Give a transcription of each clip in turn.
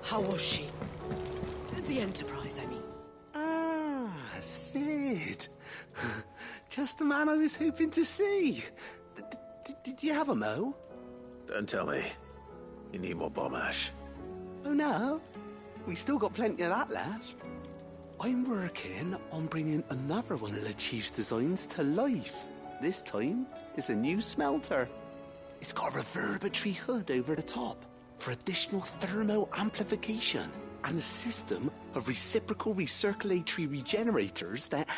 How was she? The Enterprise, I mean. Ah, Sid. Just the man I was hoping to see. Did you have a mo? Don't tell me. You need more bomb ash. Oh no, we still got plenty of that left. I'm working on bringing another one of the Chief's designs to life. This time, it's a new smelter. It's got a reverberatory hood over the top for additional thermo amplification and a system of reciprocal recirculatory regenerators that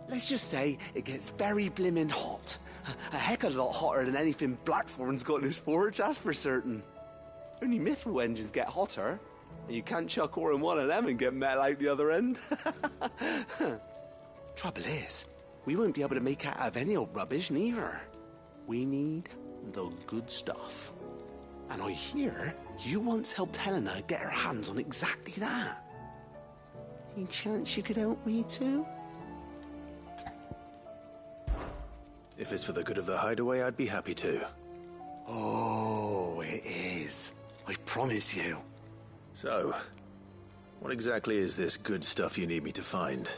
let's just say it gets very blimmin' hot. A heck of a lot hotter than anything Blackthorn's got in his forge, that's for certain. Only mithril engines get hotter, and you can't chuck ore in one of them and get metal out the other end. Trouble is, we won't be able to make out of any old rubbish neither. We need the good stuff. And I hear you once helped Helena get her hands on exactly that. Any chance you could help me too? If it's for the good of the hideaway, I'd be happy to. Oh, it is. I promise you. So, what exactly is this good stuff you need me to find?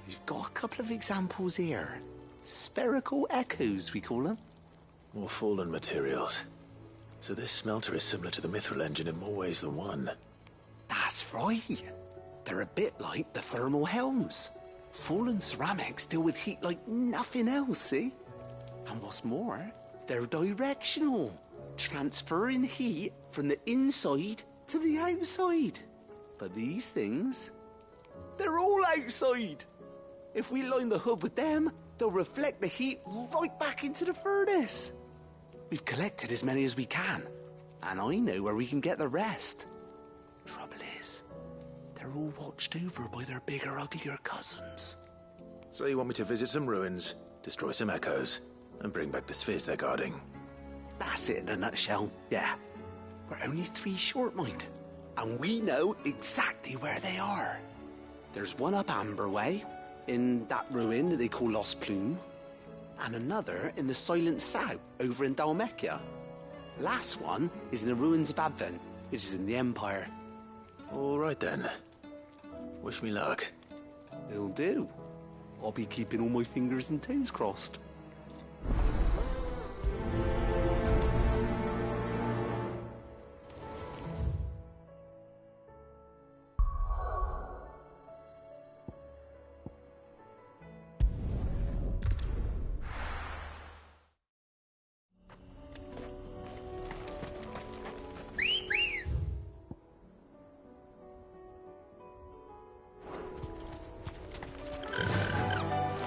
We've got a couple of examples here. Spherical echoes, we call them. More fallen materials. So this smelter is similar to the mithril engine in more ways than one. That's right. They're a bit like the thermal helms. Fallen ceramics deal with heat like nothing else, see? And what's more, they're directional, transferring heat from the inside to the outside. But these things, they're all outside. If we line the hood with them, they'll reflect the heat right back into the furnace. We've collected as many as we can, and I know where we can get the rest. Trouble is, they're all watched over by their bigger, uglier cousins. So you want me to visit some ruins, destroy some echoes, and bring back the spheres they're guarding? That's it in a nutshell, yeah. We're only 3 short, mind. And we know exactly where they are. There's one up Amber Way, in that ruin that they call Lost Plume, and another in the Silent South, over in Dalmekia. Last one is in the ruins of Advent, which is in the Empire. All right then. Wish me luck. It'll do. I'll be keeping all my fingers and toes crossed.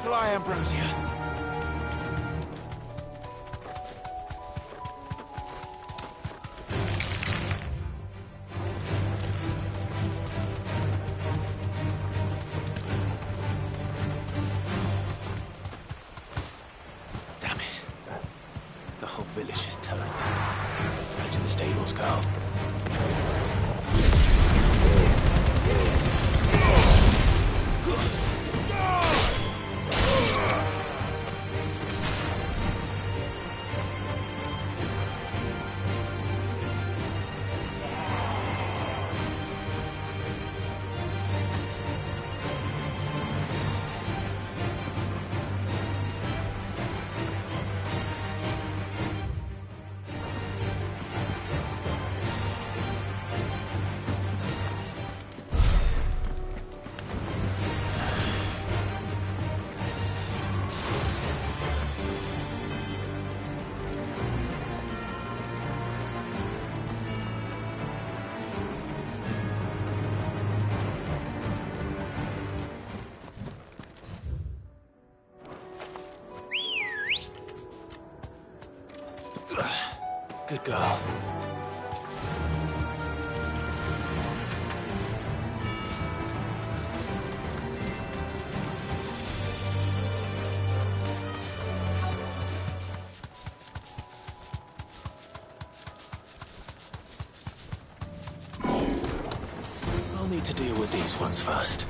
Fly, Ambrosia. Damn it. The whole village is turned. Back to the stables, Carl. Good girl. I'll need to deal with these ones first.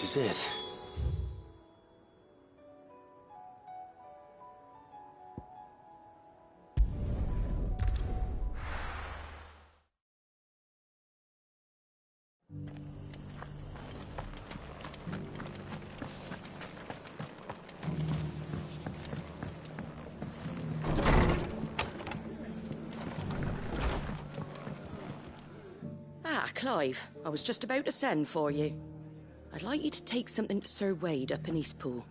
is it. Ah, Clive, I was just about to send for you. I'd like you to take something to Sir Wade up in Eastpool.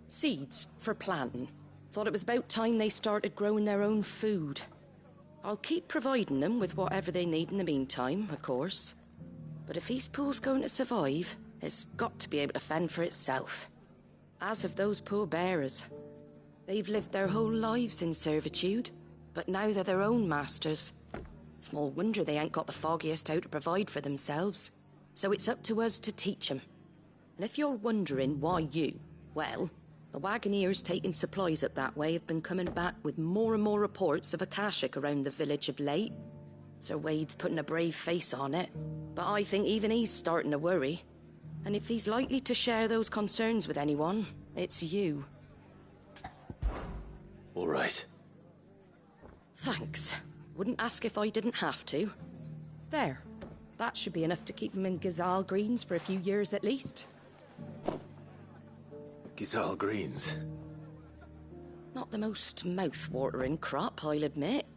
Seeds for planting. Thought it was about time they started growing their own food. I'll keep providing them with whatever they need in the meantime, of course. But if Eastpool's going to survive, it's got to be able to fend for itself. As have those poor bearers. They've lived their whole lives in servitude, but now they're their own masters. Small wonder they ain't got the foggiest how to provide for themselves. So it's up to us to teach them. And if you're wondering why well, the Wagoneers taking supplies up that way have been coming back with more and more reports of Akashic around the village of late. Sir Wade's putting a brave face on it, but I think even he's starting to worry. And if he's likely to share those concerns with anyone, it's you. All right. Thanks. Wouldn't ask if I didn't have to. There. That should be enough to keep him in Ghazal Greens for a few years at least. Ghazal Greens. Not the most mouth-watering crop, I'll admit.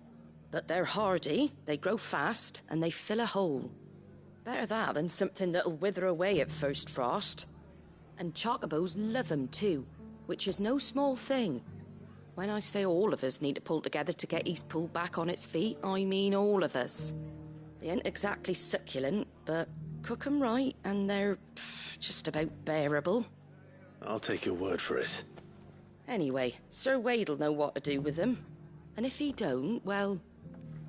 But they're hardy, they grow fast, and they fill a hole. Better that than something that'll wither away at first frost. And chocobos love 'em too, which is no small thing. When I say all of us need to pull together to get Eastpool back on its feet, I mean all of us. They ain't exactly succulent, but cook 'em right and they're just about bearable. I'll take your word for it. Anyway, Sir Wade'll know what to do with them. And if he don't, well,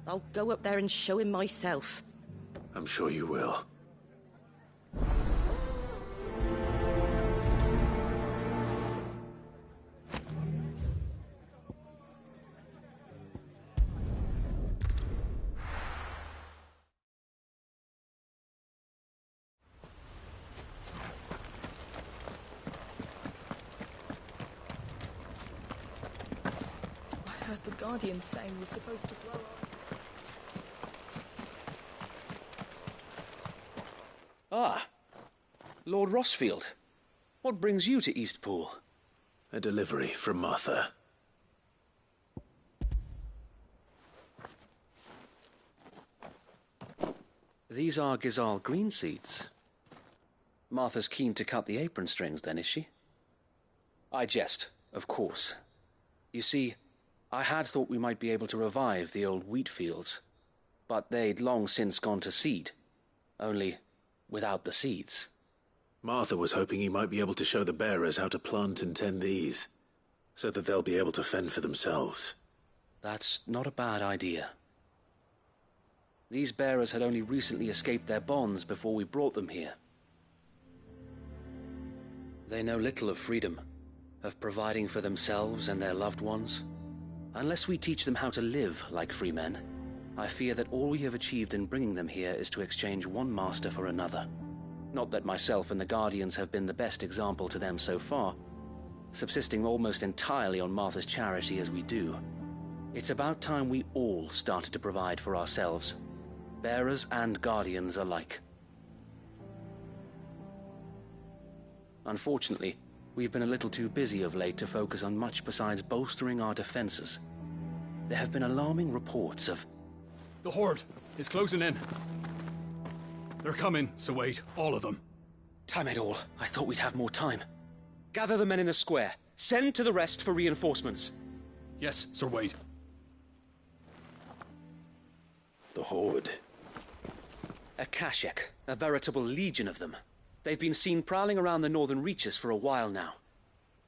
I'll go up there and show him myself. I'm sure you will. I heard the Guardian saying we're supposed to blow up. Ah, Lord Rossfield. What brings you to Eastpool? A delivery from Martha. These are Ghazal green seeds. Martha's keen to cut the apron strings, then, is she? I jest, of course. You see, I had thought we might be able to revive the old wheat fields, but they'd long since gone to seed, only without the seeds. Martha was hoping he might be able to show the bearers how to plant and tend these, so that they'll be able to fend for themselves. That's not a bad idea. These bearers had only recently escaped their bonds before we brought them here. They know little of freedom, of providing for themselves and their loved ones. Unless we teach them how to live like free men, I fear that all we have achieved in bringing them here is to exchange one master for another. Not that myself and the Guardians have been the best example to them so far, subsisting almost entirely on Martha's charity as we do. It's about time we all started to provide for ourselves, bearers and Guardians alike. Unfortunately, we've been a little too busy of late to focus on much besides bolstering our defenses. There have been alarming reports of... The Horde is closing in. They're coming, Sir Wade, all of them. Damn it all, I thought we'd have more time. Gather the men in the square. Send to the rest for reinforcements. Yes, Sir Wade. The Horde. Akashic, a veritable legion of them. They've been seen prowling around the northern reaches for a while now.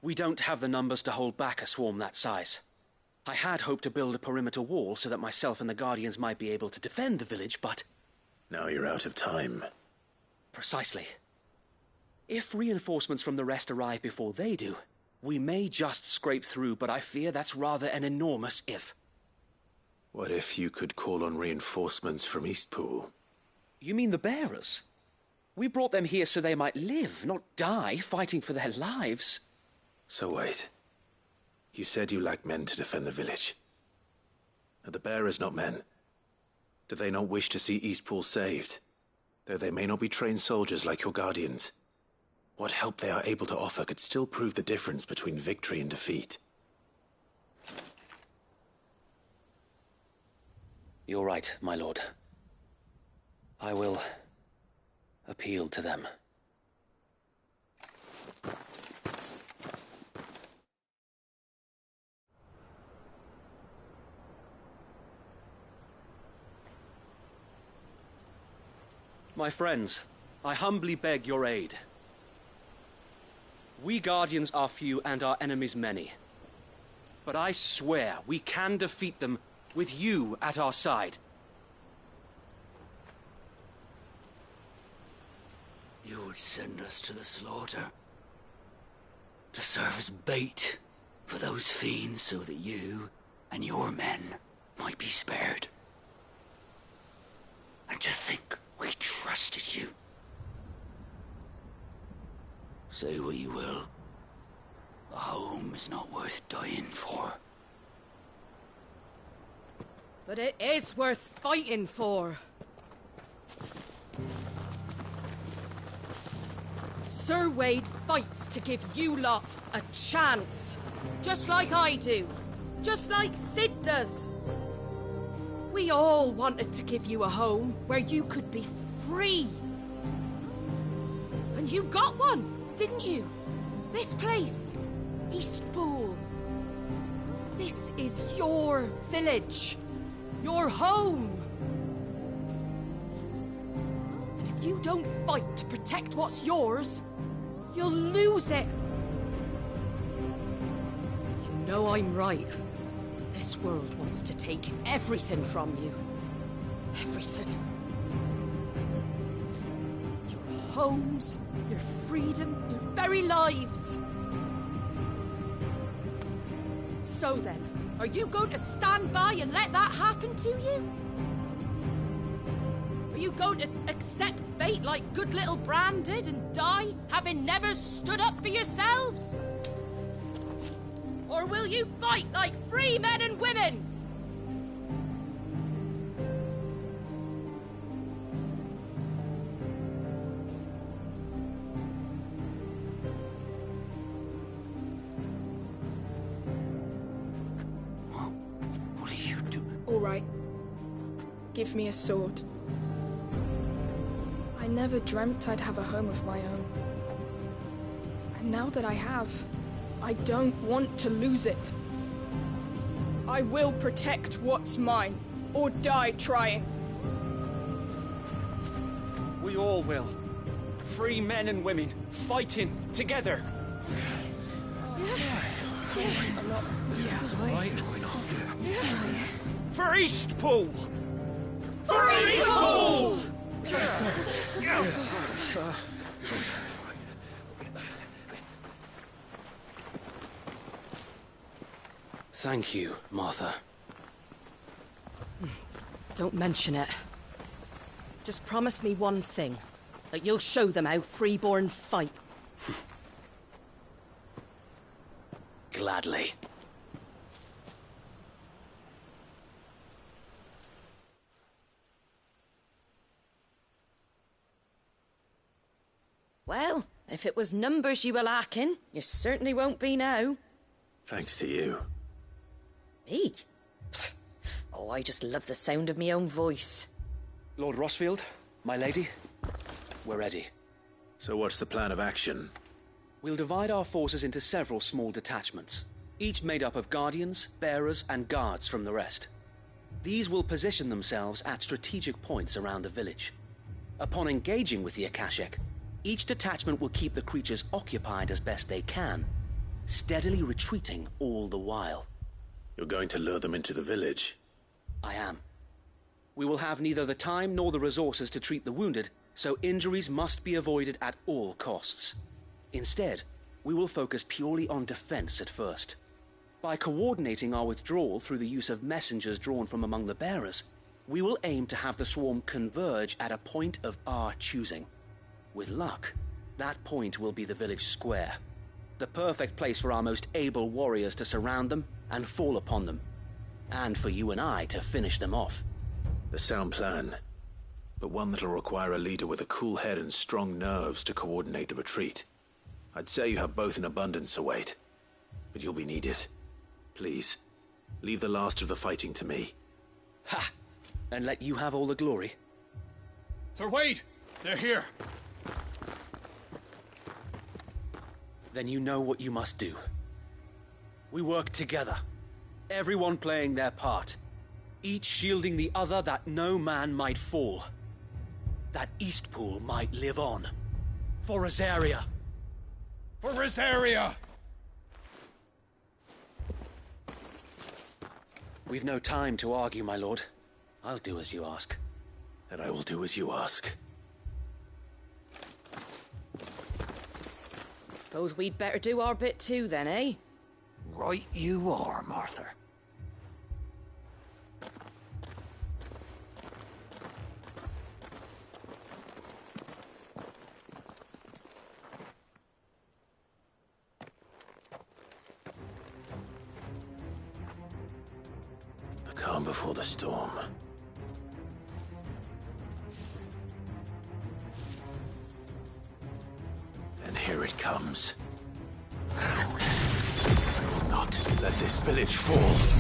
We don't have the numbers to hold back a swarm that size. I had hoped to build a perimeter wall so that myself and the Guardians might be able to defend the village, but... Now you're out of time. Precisely. If reinforcements from the rest arrive before they do, we may just scrape through, but I fear that's rather an enormous if. What if you could call on reinforcements from Eastpool? You mean the bearers? We brought them here so they might live, not die fighting for their lives. So wait. You said you lack men to defend the village. Are the bearers not men? Do they not wish to see Eastpool saved? Though they may not be trained soldiers like your guardians. What help they are able to offer could still prove the difference between victory and defeat. You're right, my lord. I will appeal to them. My friends, I humbly beg your aid. We Guardians are few and our enemies many. But I swear we can defeat them with you at our side. You would send us to the slaughter, to serve as bait for those fiends so that you and your men might be spared. And to think we trusted you. Say what you will, a home is not worth dying for. But it is worth fighting for. Sir Wade fights to give you lot a chance. Just like I do. Just like Sid does. We all wanted to give you a home where you could be free. And you got one, didn't you? This place, Eastpool. This is your village. Your home. And if you don't fight to protect what's yours, you'll lose it. You know I'm right. This world wants to take everything from you. Everything. Your homes, your freedom, your very lives. So then, are you going to stand by and let that happen to you? Are you going to accept fate like good little Bran did and die, having never stood up for yourselves? Or will you fight like free men and women? What are you doing? All right. Give me a sword. I never dreamt I'd have a home of my own. And now that I have, I don't want to lose it. I will protect what's mine, or die trying. We all will. Free men and women, fighting together. For Eastpool! For Eastpool! Thank you, Martha. Don't mention it. Just promise me one thing. That you'll show them how freeborn fight. Gladly. Well, if it was numbers you were lacking, you certainly won't be now. Thanks to you. Me? Oh, I just love the sound of my own voice. Lord Rosfield, my lady, we're ready. So what's the plan of action? We'll divide our forces into several small detachments, each made up of guardians, bearers, and guards from the rest. These will position themselves at strategic points around the village. Upon engaging with the Akashic, each detachment will keep the creatures occupied as best they can, steadily retreating all the while. You're going to lure them into the village? I am. We will have neither the time nor the resources to treat the wounded, so injuries must be avoided at all costs. Instead, we will focus purely on defense at first. By coordinating our withdrawal through the use of messengers drawn from among the bearers, we will aim to have the swarm converge at a point of our choosing. With luck, that point will be the village square. The perfect place for our most able warriors to surround them and fall upon them. And for you and I to finish them off. A sound plan, but one that'll require a leader with a cool head and strong nerves to coordinate the retreat. I'd say you have both in abundance, Sir Wade, but you'll be needed. Please, leave the last of the fighting to me. Ha! And let you have all the glory? Sir Wade! They're here! Then you know what you must do. We work together, everyone playing their part, each shielding the other that no man might fall, that Eastpool might live on. For Rosaria! For Rosaria! We've no time to argue, my lord. I'll do as you ask. And I will do as you ask. Suppose we'd better do our bit too then, eh? Right you are, Martha. The calm before the storm. And here it comes. I will not let this village fall.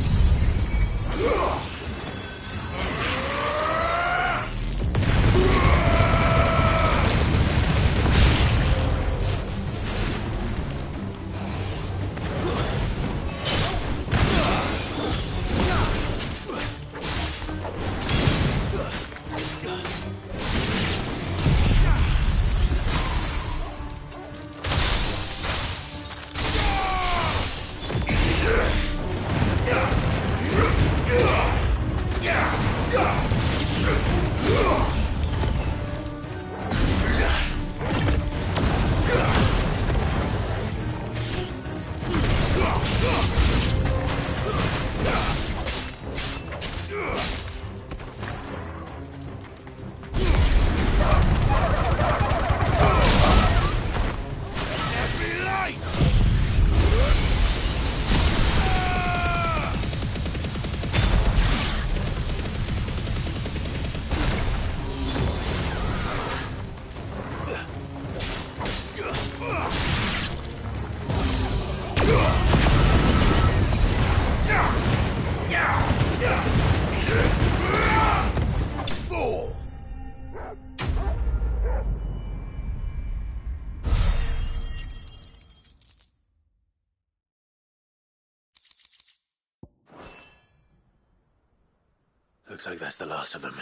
Looks like that's the last of them.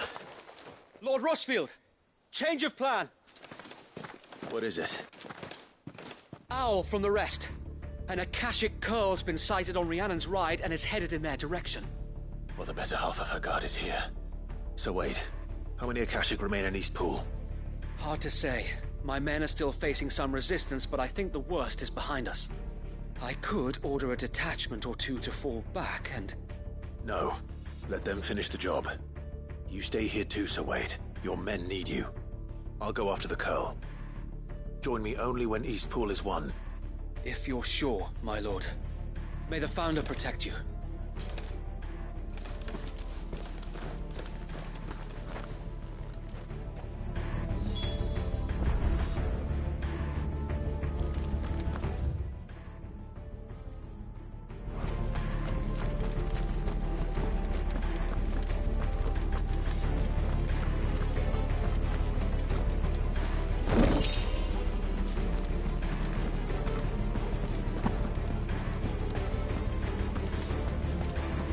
Lord Rosfield! Change of plan! What is it? Owl from the rest. An Akashic curl's been sighted on Rhiannon's ride and is headed in their direction. Well, the better half of her guard is here. So Wade, how many Akashic remain in Eastpool? Hard to say. My men are still facing some resistance, but I think the worst is behind us. I could order a detachment or two to fall back and... No. Let them finish the job. You stay here too, Sir Wade. Your men need you. I'll go after the Curl. Join me only when Eastpool is won. If you're sure, my lord. May the Founder protect you.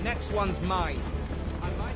Next one's mine. All right.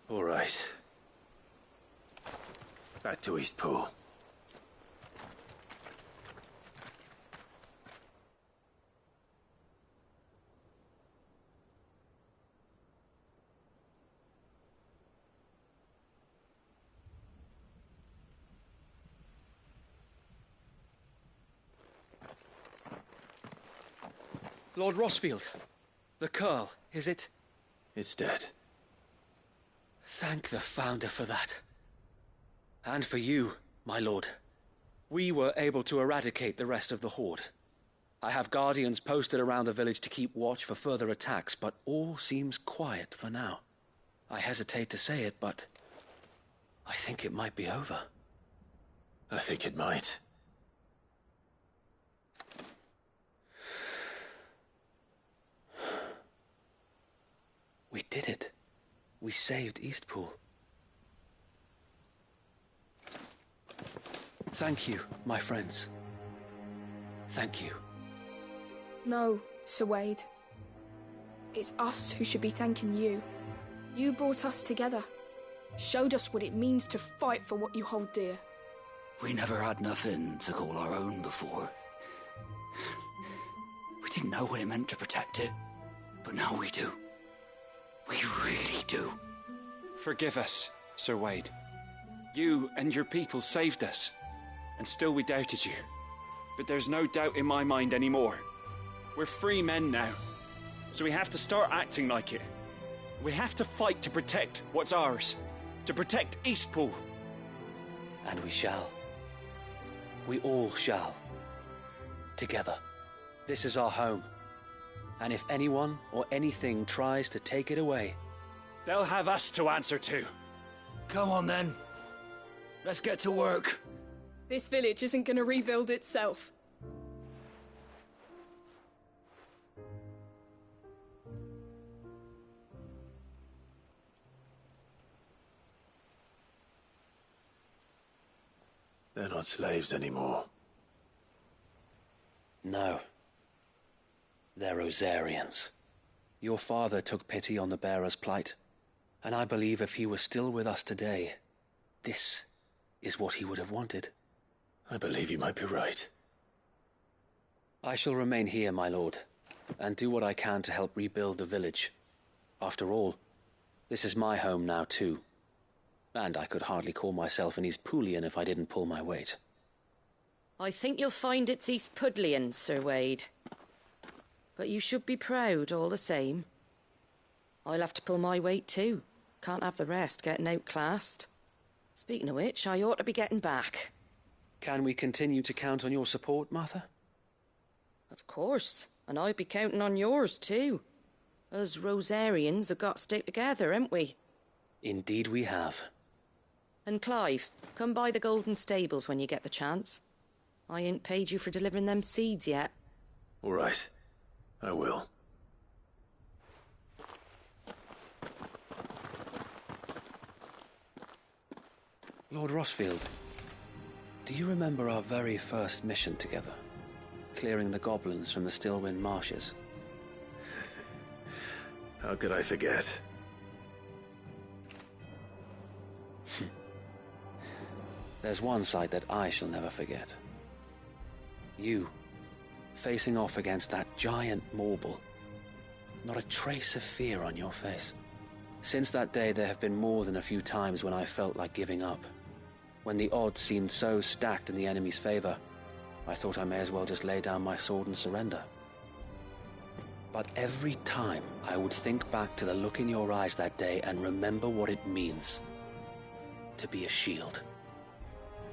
All right. Back to Eastpool. Lord Rosfield, the Curl, is it? It's dead. Thank the Founder for that. And for you, my lord. We were able to eradicate the rest of the Horde. I have guardians posted around the village to keep watch for further attacks, but all seems quiet for now. I hesitate to say it, but I think it might be over. I think it might. We did it. We saved Eastpool. Thank you, my friends. Thank you. No, Sir Wade. It's us who should be thanking you. You brought us together. Showed us what it means to fight for what you hold dear. We never had nothing to call our own before. We didn't know what it meant to protect it, but now we do. We really do. Forgive us, Sir Wade. You and your people saved us, and still we doubted you. But there's no doubt in my mind anymore. We're free men now, so we have to start acting like it. We have to fight to protect what's ours, to protect Eastpool. And we shall. We all shall. Together. This is our home. And if anyone or anything tries to take it away, they'll have us to answer to. Come on then. Let's get to work. This village isn't gonna rebuild itself. They're not slaves anymore. No. They're Rosarians. Your father took pity on the bearer's plight, and I believe if he were still with us today, this is what he would have wanted. I believe you might be right. I shall remain here, my lord, and do what I can to help rebuild the village. After all, this is my home now too, and I could hardly call myself an Eastpoolian if I didn't pull my weight. I think you'll find it's Eastpudlian, Sir Wade. But you should be proud all the same. I'll have to pull my weight too. Can't have the rest getting outclassed. Speaking of which, I ought to be getting back. Can we continue to count on your support, Martha? Of course, and I'll be counting on yours too. Us Rosarians have got to stick together, haven't we? Indeed we have. And Clive, come by the Golden Stables when you get the chance. I ain't paid you for delivering them seeds yet. All right. I will. Lord Rosfield, do you remember our very first mission together? Clearing the goblins from the Stillwind Marshes? How could I forget? There's one sight that I shall never forget. You, facing off against that giant Morble. Not a trace of fear on your face. Since that day, there have been more than a few times when I felt like giving up. When the odds seemed so stacked in the enemy's favor, I thought I may as well just lay down my sword and surrender. But every time, I would think back to the look in your eyes that day and remember what it means to be a shield.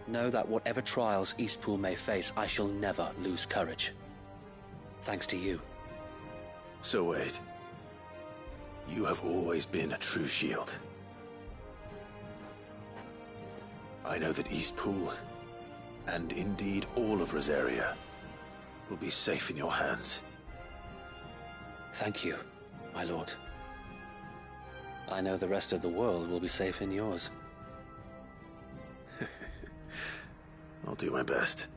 Know that whatever trials Eastpool may face, I shall never lose courage. Thanks to you. Sir Wade, you have always been a true shield. I know that Eastpool, and indeed all of Rosaria, will be safe in your hands. Thank you, my lord. I know the rest of the world will be safe in yours. I'll do my best.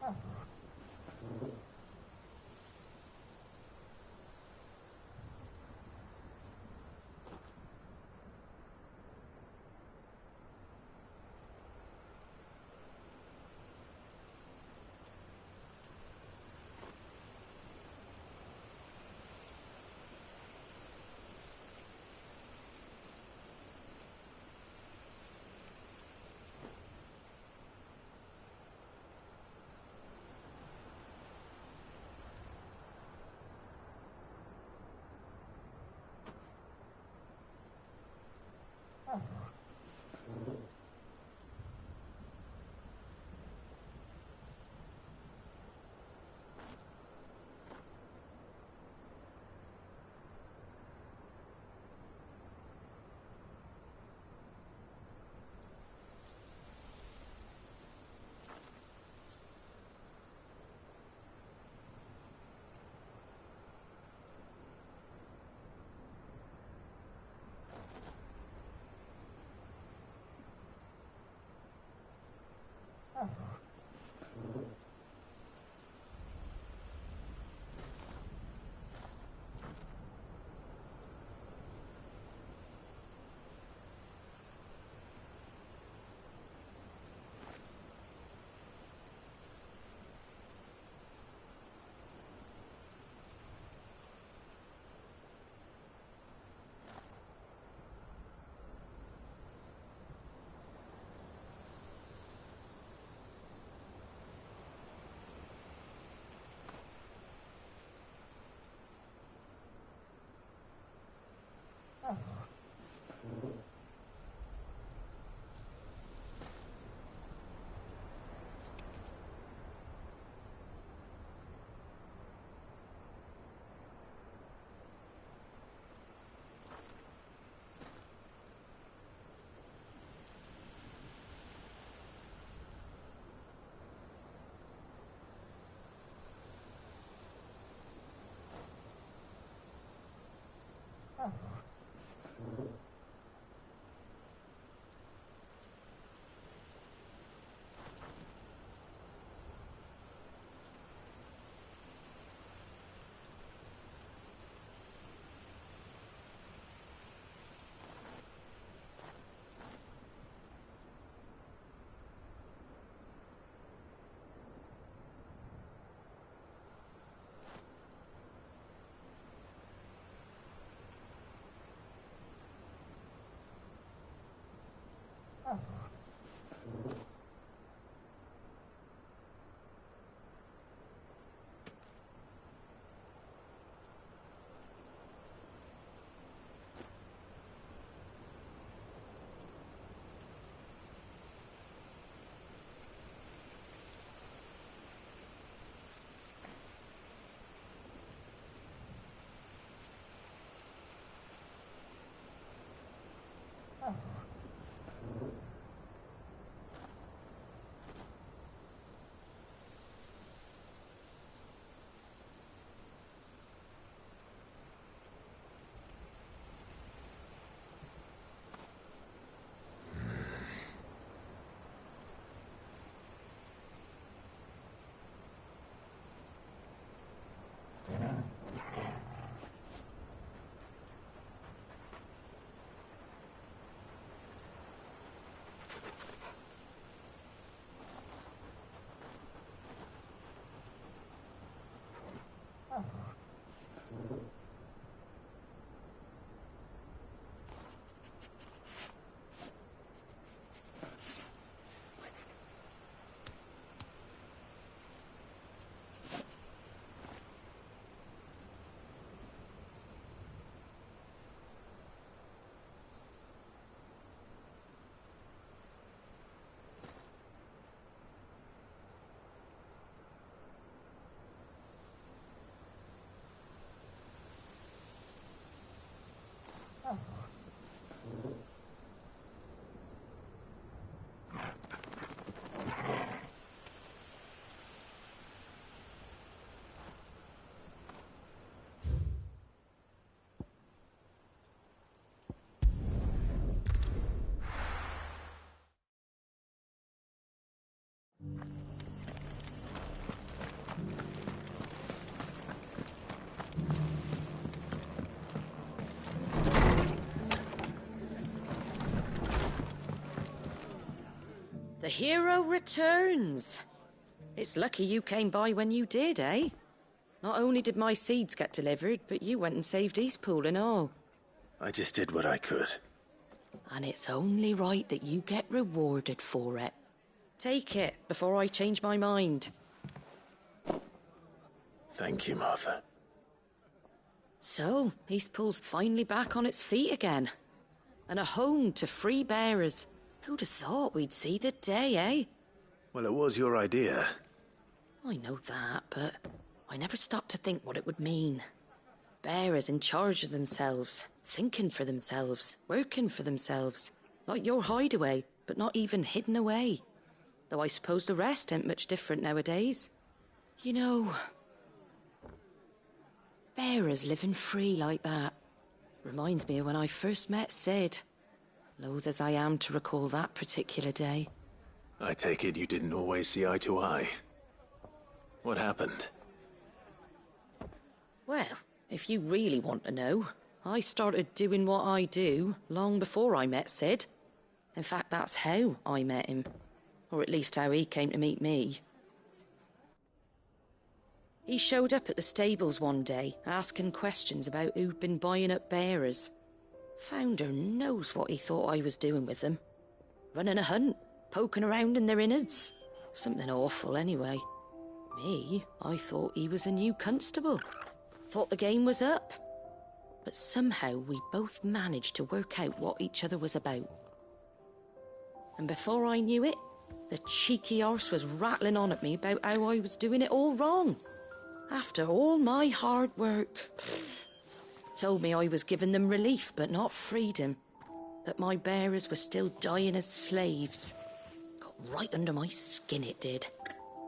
Oh. The hero returns. It's lucky you came by when you did, eh? Not only did my seeds get delivered, but you went and saved Eastpool and all. I just did what I could. And it's only right that you get rewarded for it. Take it before I change my mind. Thank you, Martha. So, Eastpool's finally back on its feet again. And a home to free bearers. Who'd have thought we'd see the day, eh? Well, it was your idea. I know that, but I never stopped to think what it would mean. Bearers in charge of themselves, thinking for themselves, working for themselves. Like your hideaway, but not even hidden away. Though I suppose the rest ain't much different nowadays. You know, bearers living free like that reminds me of when I first met Sid. Loath as I am to recall that particular day. I take it you didn't always see eye to eye. What happened? Well, if you really want to know, I started doing what I do long before I met Sid. In fact, that's how I met him. Or at least how he came to meet me. He showed up at the stables one day, asking questions about who'd been buying up bearers. Founder knows what he thought I was doing with them. Running a hunt, poking around in their innards. Something awful, anyway. Me, I thought he was a new constable. Thought the game was up. But somehow we both managed to work out what each other was about. And before I knew it, the cheeky arse was rattling on at me about how I was doing it all wrong. After all my hard work. Told me I was giving them relief, but not freedom. That my bearers were still dying as slaves. Got right under my skin, it did.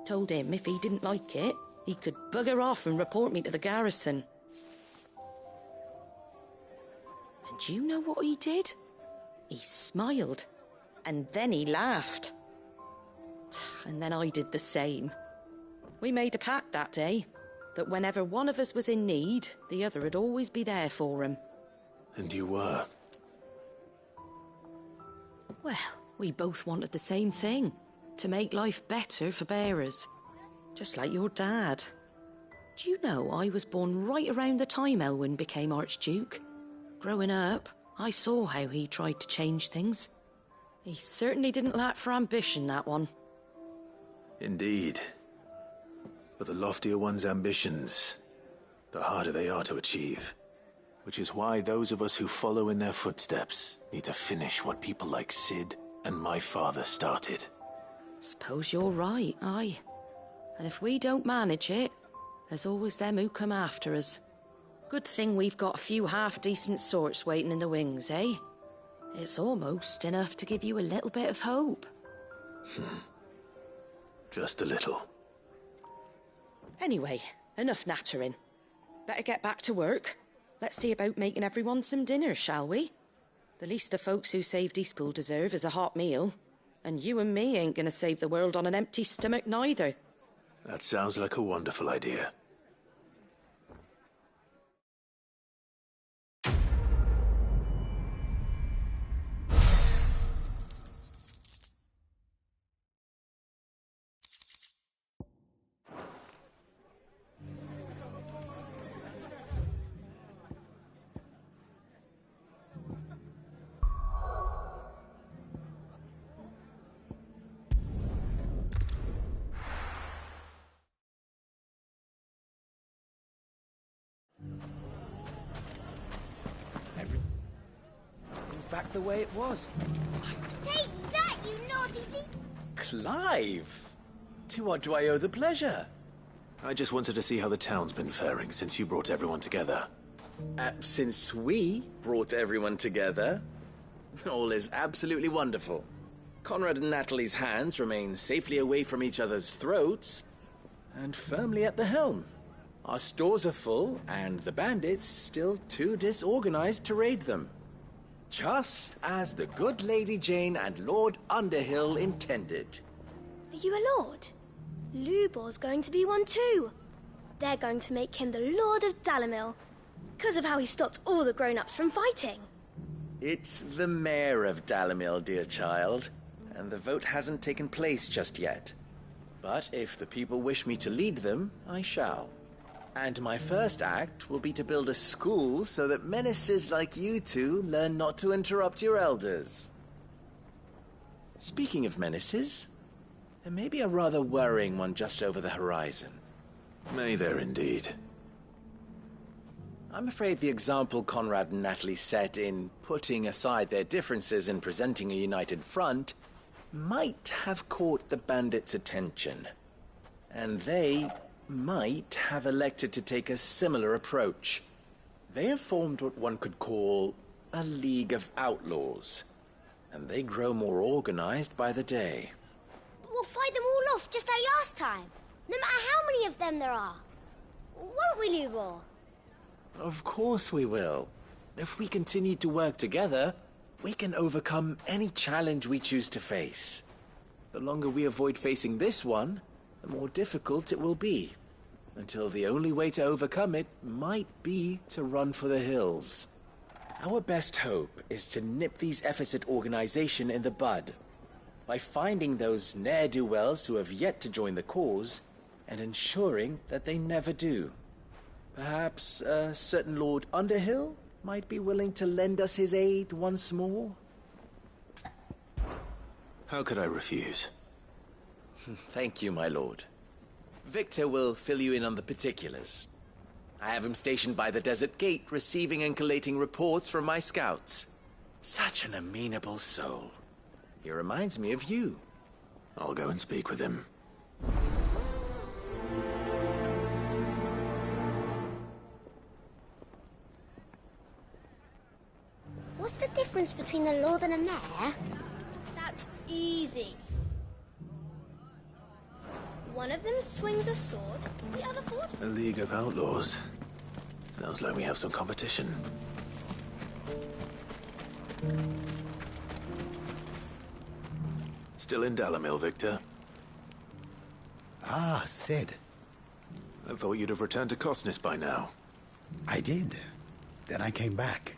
Told him if he didn't like it, he could bugger off and report me to the garrison. And do you know what he did? He smiled. And then he laughed. And then I did the same. We made a pact that day. That whenever one of us was in need, the other would always be there for him. And you were? Well, we both wanted the same thing. To make life better for bearers. Just like your dad. Do you know I was born right around the time Elwyn became Archduke? Growing up, I saw how he tried to change things. He certainly didn't lack for ambition, that one. Indeed. But the loftier one's ambitions, the harder they are to achieve. Which is why those of us who follow in their footsteps need to finish what people like Sid and my father started. Suppose you're right, aye. And if we don't manage it, there's always them who come after us. Good thing we've got a few half-decent sorts waiting in the wings, eh? It's almost enough to give you a little bit of hope. Just a little. Anyway, enough nattering. Better get back to work. Let's see about making everyone some dinner, shall we? The least the folks who saved Eastpool deserve is a hot meal. And you and me ain't gonna save the world on an empty stomach neither. That sounds like a wonderful idea. Back the way it was. Take that, you naughty thing! Clive! To what do I owe the pleasure? I just wanted to see how the town's been faring since you brought everyone together. Since we brought everyone together, all is absolutely wonderful. Conrad and Natalie's hands remain safely away from each other's throats and firmly at the helm. Our stores are full, and the bandits still too disorganized to raid them. Just as the good Lady Jane and Lord Underhill intended. Are you a lord? Lubor's going to be one too. They're going to make him the Lord of Dalimil, because of how he stopped all the grown-ups from fighting. It's the mayor of Dalimil, dear child. and the vote hasn't taken place just yet. But if the people wish me to lead them, I shall. And my first act will be to build a school so that menaces like you two learn not to interrupt your elders. Speaking of menaces, there may be a rather worrying one just over the horizon. May there indeed. I'm afraid the example Conrad and Natalie set in putting aside their differences and presenting a united front might have caught the bandits' attention. And they might have elected to take a similar approach. They have formed what one could call a League of Outlaws, and they grow more organized by the day. But we'll fight them all off just like last time, no matter how many of them there are. Won't we, Lubor? Of course we will. If we continue to work together, we can overcome any challenge we choose to face. The longer we avoid facing this one, the more difficult it will be. Until the only way to overcome it might be to run for the hills. Our best hope is to nip these efforts at organization in the bud, by finding those ne'er-do-wells who have yet to join the cause, and ensuring that they never do. Perhaps a certain Lord Underhill might be willing to lend us his aid once more? How could I refuse? Thank you, my lord. Victor will fill you in on the particulars. I have him stationed by the Desert Gate, receiving and collating reports from my scouts. Such an amenable soul. He reminds me of you. I'll go and speak with him. What's the difference between a lord and a mayor? That's easy. One of them swings a sword, the other fought. A League of Outlaws. Sounds like we have some competition. Still in Dalimil, Victor? Ah, Cid. I thought you'd have returned to Cosnis by now. I did. Then I came back.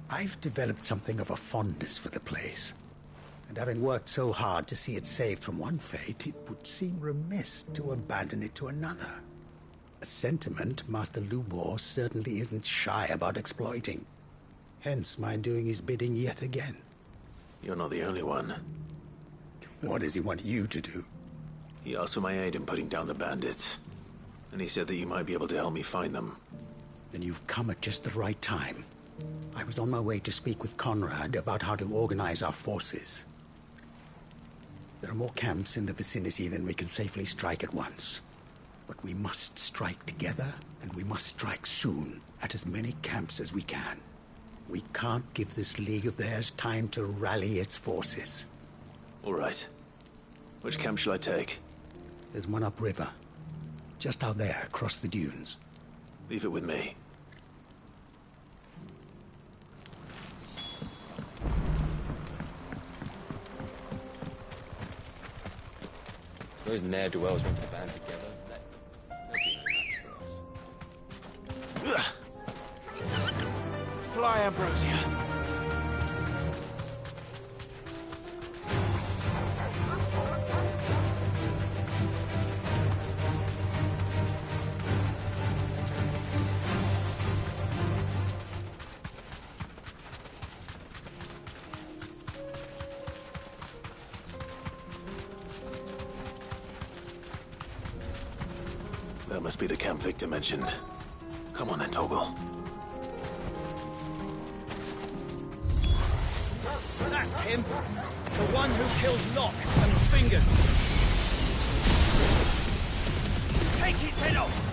I've developed something of a fondness for the place. And having worked so hard to see it saved from one fate, it would seem remiss to abandon it to another. A sentiment Master Lubor certainly isn't shy about exploiting. Hence my doing his bidding yet again. You're not the only one. What does he want you to do? He asked for my aid in putting down the bandits. And he said that you might be able to help me find them. Then you've come at just the right time. I was on my way to speak with Conrad about how to organize our forces. There are more camps in the vicinity than we can safely strike at once. But we must strike together, and we must strike soon at as many camps as we can. We can't give this league of theirs time to rally its forces. All right. Which camp shall I take? There's one upriver. Just out there, across the dunes. Leave it with me. Those ne'er-do-wells want to band together. That'd be no match for us. Fly, Ambrosia. That must be the camp Victor mentioned. Come on then, Toggle. That's him! The one who killed Locke and Fingers! Take his head off!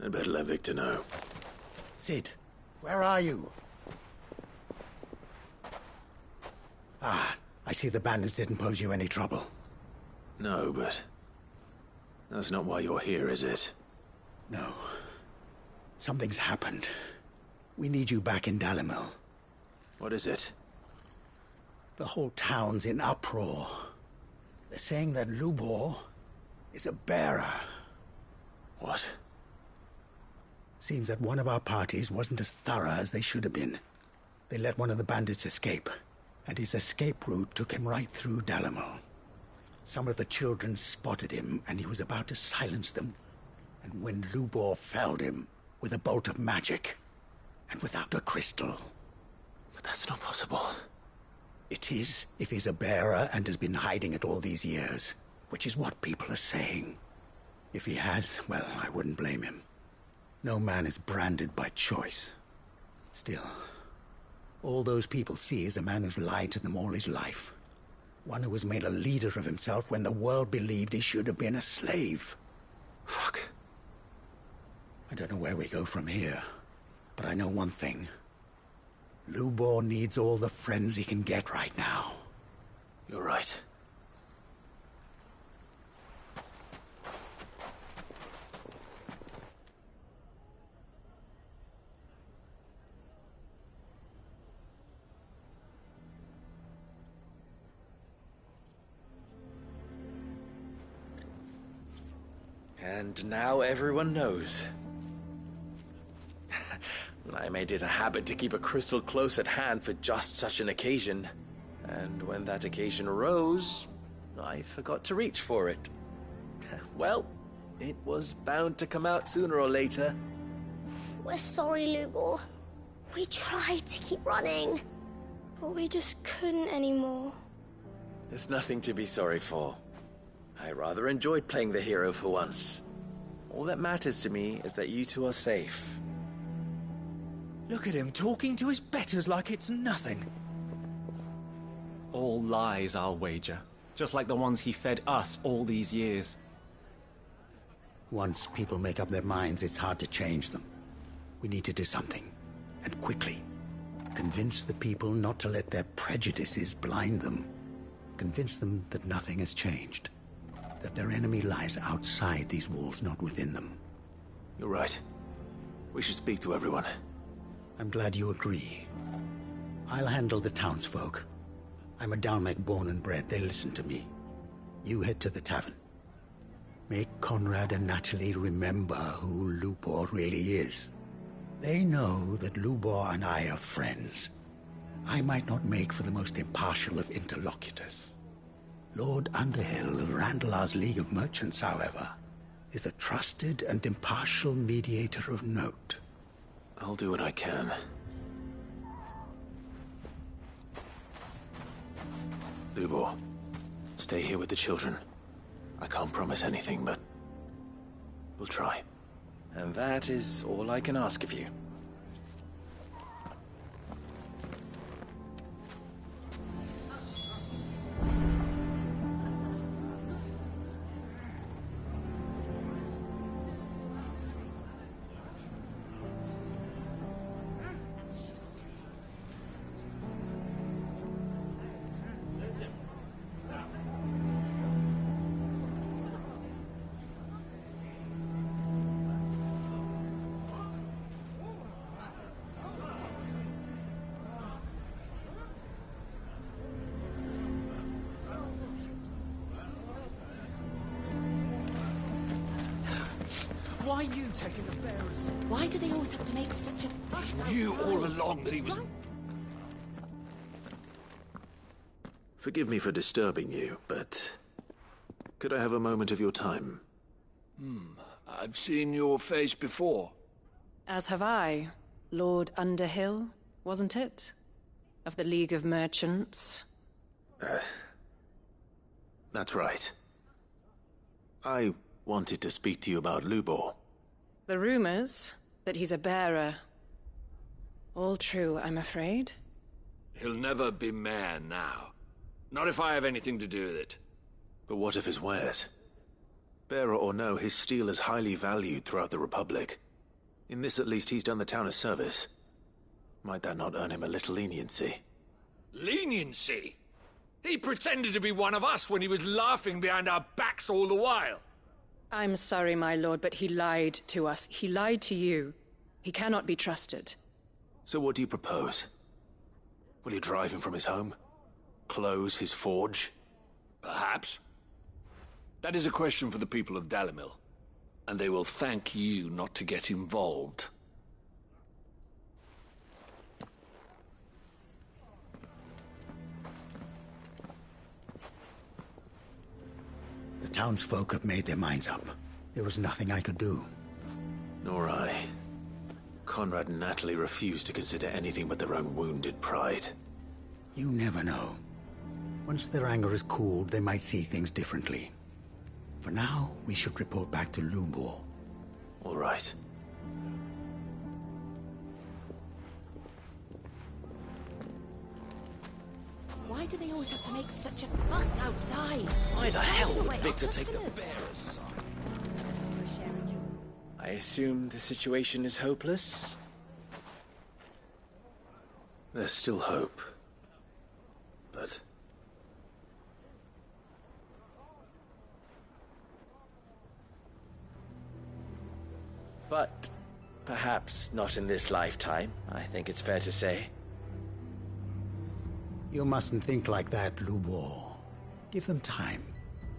I'd better let Victor know. Cid, where are you? Ah, I see the bandits didn't pose you any trouble. No, but... that's not why you're here, is it? No. Something's happened. We need you back in Dalimil. What is it? The whole town's in uproar. They're saying that Lubor is a bearer. What? Seems that one of our parties wasn't as thorough as they should have been. They let one of the bandits escape, and his escape route took him right through Dalimil. Some of the children spotted him, and he was about to silence them. And when Lubor felled him with a bolt of magic, and without a crystal. But that's not possible. It is, if he's a bearer and has been hiding it all these years, which is what people are saying. If he has, well, I wouldn't blame him. No man is branded by choice. Still, all those people see is a man who's lied to them all his life. One who was made a leader of himself when the world believed he should have been a slave. Fuck. I don't know where we go from here, but I know one thing. Lubor needs all the friends he can get right now. You're right. And now everyone knows. I made it a habit to keep a crystal close at hand for just such an occasion. And when that occasion arose, I forgot to reach for it. Well, it was bound to come out sooner or later. We're sorry, Lubor. We tried to keep running. But we just couldn't anymore. There's nothing to be sorry for. I rather enjoyed playing the hero for once. All that matters to me is that you two are safe. Look at him talking to his betters like it's nothing. All lies, I'll wager. Just like the ones he fed us all these years. Once people make up their minds, it's hard to change them. We need to do something, and quickly. Convince the people not to let their prejudices blind them. Convince them that nothing has changed. That their enemy lies outside these walls, not within them. You're right. We should speak to everyone. I'm glad you agree. I'll handle the townsfolk. I'm a Dalmec born and bred. They listen to me. You head to the tavern. Make Conrad and Natalie remember who Lubor really is. They know that Lubor and I are friends. I might not make for the most impartial of interlocutors. Lord Underhill of Randalar's League of Merchants, however, is a trusted and impartial mediator of note. I'll do what I can. Lubor, stay here with the children. I can't promise anything, but we'll try. And that is all I can ask of you. Why are you taking the bearers? Why do they always have to make such a fuss? You knew all along that he was... Forgive me for disturbing you, but... could I have a moment of your time? I've seen your face before. As have I. Lord Underhill, wasn't it? Of the League of Merchants. That's right. I wanted to speak to you about Lubor. The rumors that he's a bearer. All true, I'm afraid. He'll never be mayor now. Not if I have anything to do with it. But what of his wares? Bearer or no, his steel is highly valued throughout the Republic. In this, at least, he's done the town a service. Might that not earn him a little leniency? Leniency? He pretended to be one of us when he was laughing behind our backs all the while. I'm sorry, my lord, but he lied to us. He lied to you. He cannot be trusted. So what do you propose? Will you drive him from his home? Close his forge? Perhaps. That is a question for the people of Dalimil, and they will thank you not to get involved. The townsfolk have made their minds up. There was nothing I could do. Nor I. Conrad and Natalie refused to consider anything but their own wounded pride. You never know. Once their anger is cooled, they might see things differently. For now, we should report back to Lubor. All right. Why do they always have to make such a fuss outside? Why the hell would Away, Victor our take the customers. bearer's side? I assume the situation is hopeless? There's still hope. But... But perhaps not in this lifetime, I think it's fair to say. You mustn't think like that, Lubor. Give them time.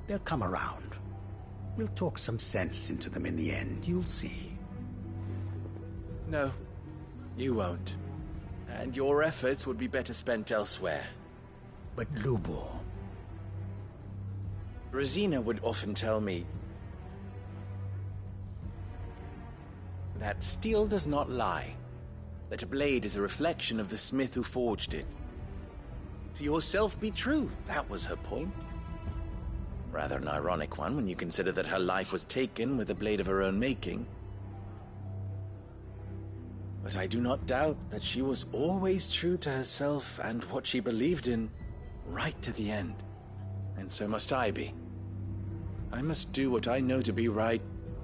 They'll come around. We'll talk some sense into them in the end, you'll see. No, you won't. And your efforts would be better spent elsewhere. But Lubor... Rosina would often tell me that steel does not lie, that a blade is a reflection of the smith who forged it. To yourself be true, that was her point. Rather an ironic one when you consider that her life was taken with a blade of her own making. But I do not doubt that she was always true to herself and what she believed in, right to the end. And so must I be. I must do what I know to be right,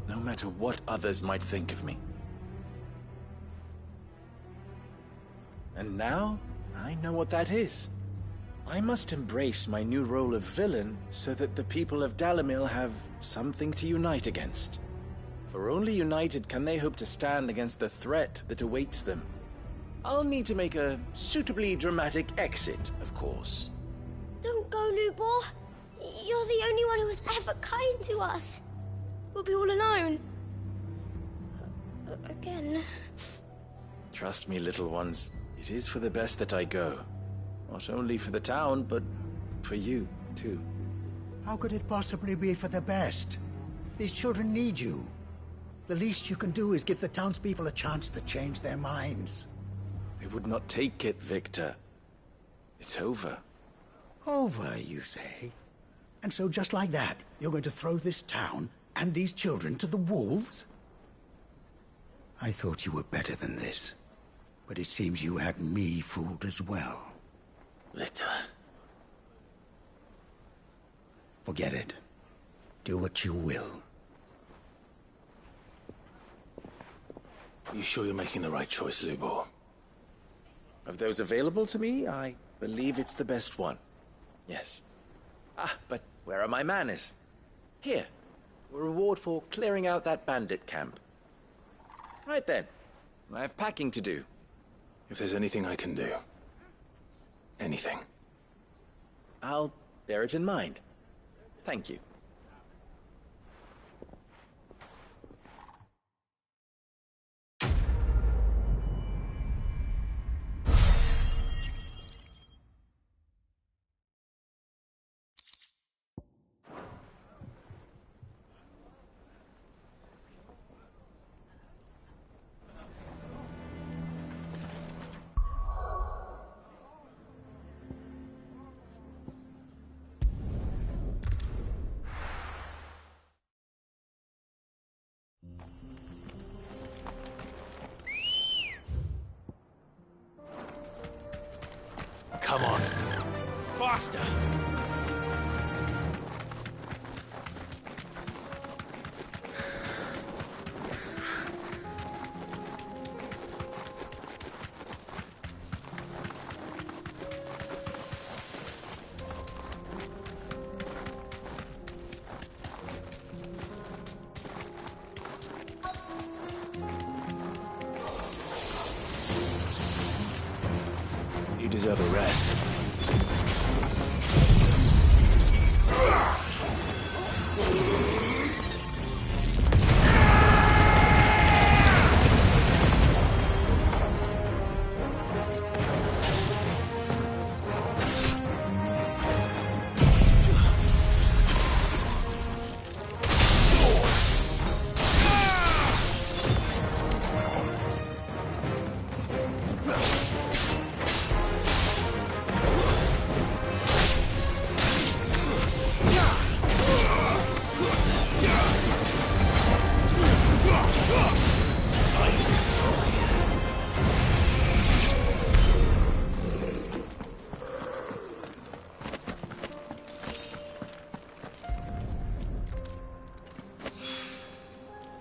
no matter what others might think of me. And now, I know what that is. I must embrace my new role of villain so that the people of Dalimil have something to unite against. For only united can they hope to stand against the threat that awaits them. I'll need to make a suitably dramatic exit, of course. Don't go, Lubor. You're the only one who was ever kind to us. We'll be all alone. Again. Trust me, little ones. It is for the best that I go. Not only for the town, but for you, too. How could it possibly be for the best? These children need you. The least you can do is give the townspeople a chance to change their minds. I would not take it, Victor. It's over. Over, you say? And so just like that, you're going to throw this town and these children to the wolves? I thought you were better than this. But it seems you had me fooled as well. Victor. Forget it. Do what you will. You sure you're making the right choice, Lubor? Of those available to me, I believe it's the best one. Yes. Ah, but where are my manners? Here. A reward for clearing out that bandit camp. Right then. I have packing to do. If there's anything I can do. Anything. I'll bear it in mind. Thank you. Come on. Faster! deserve a rest.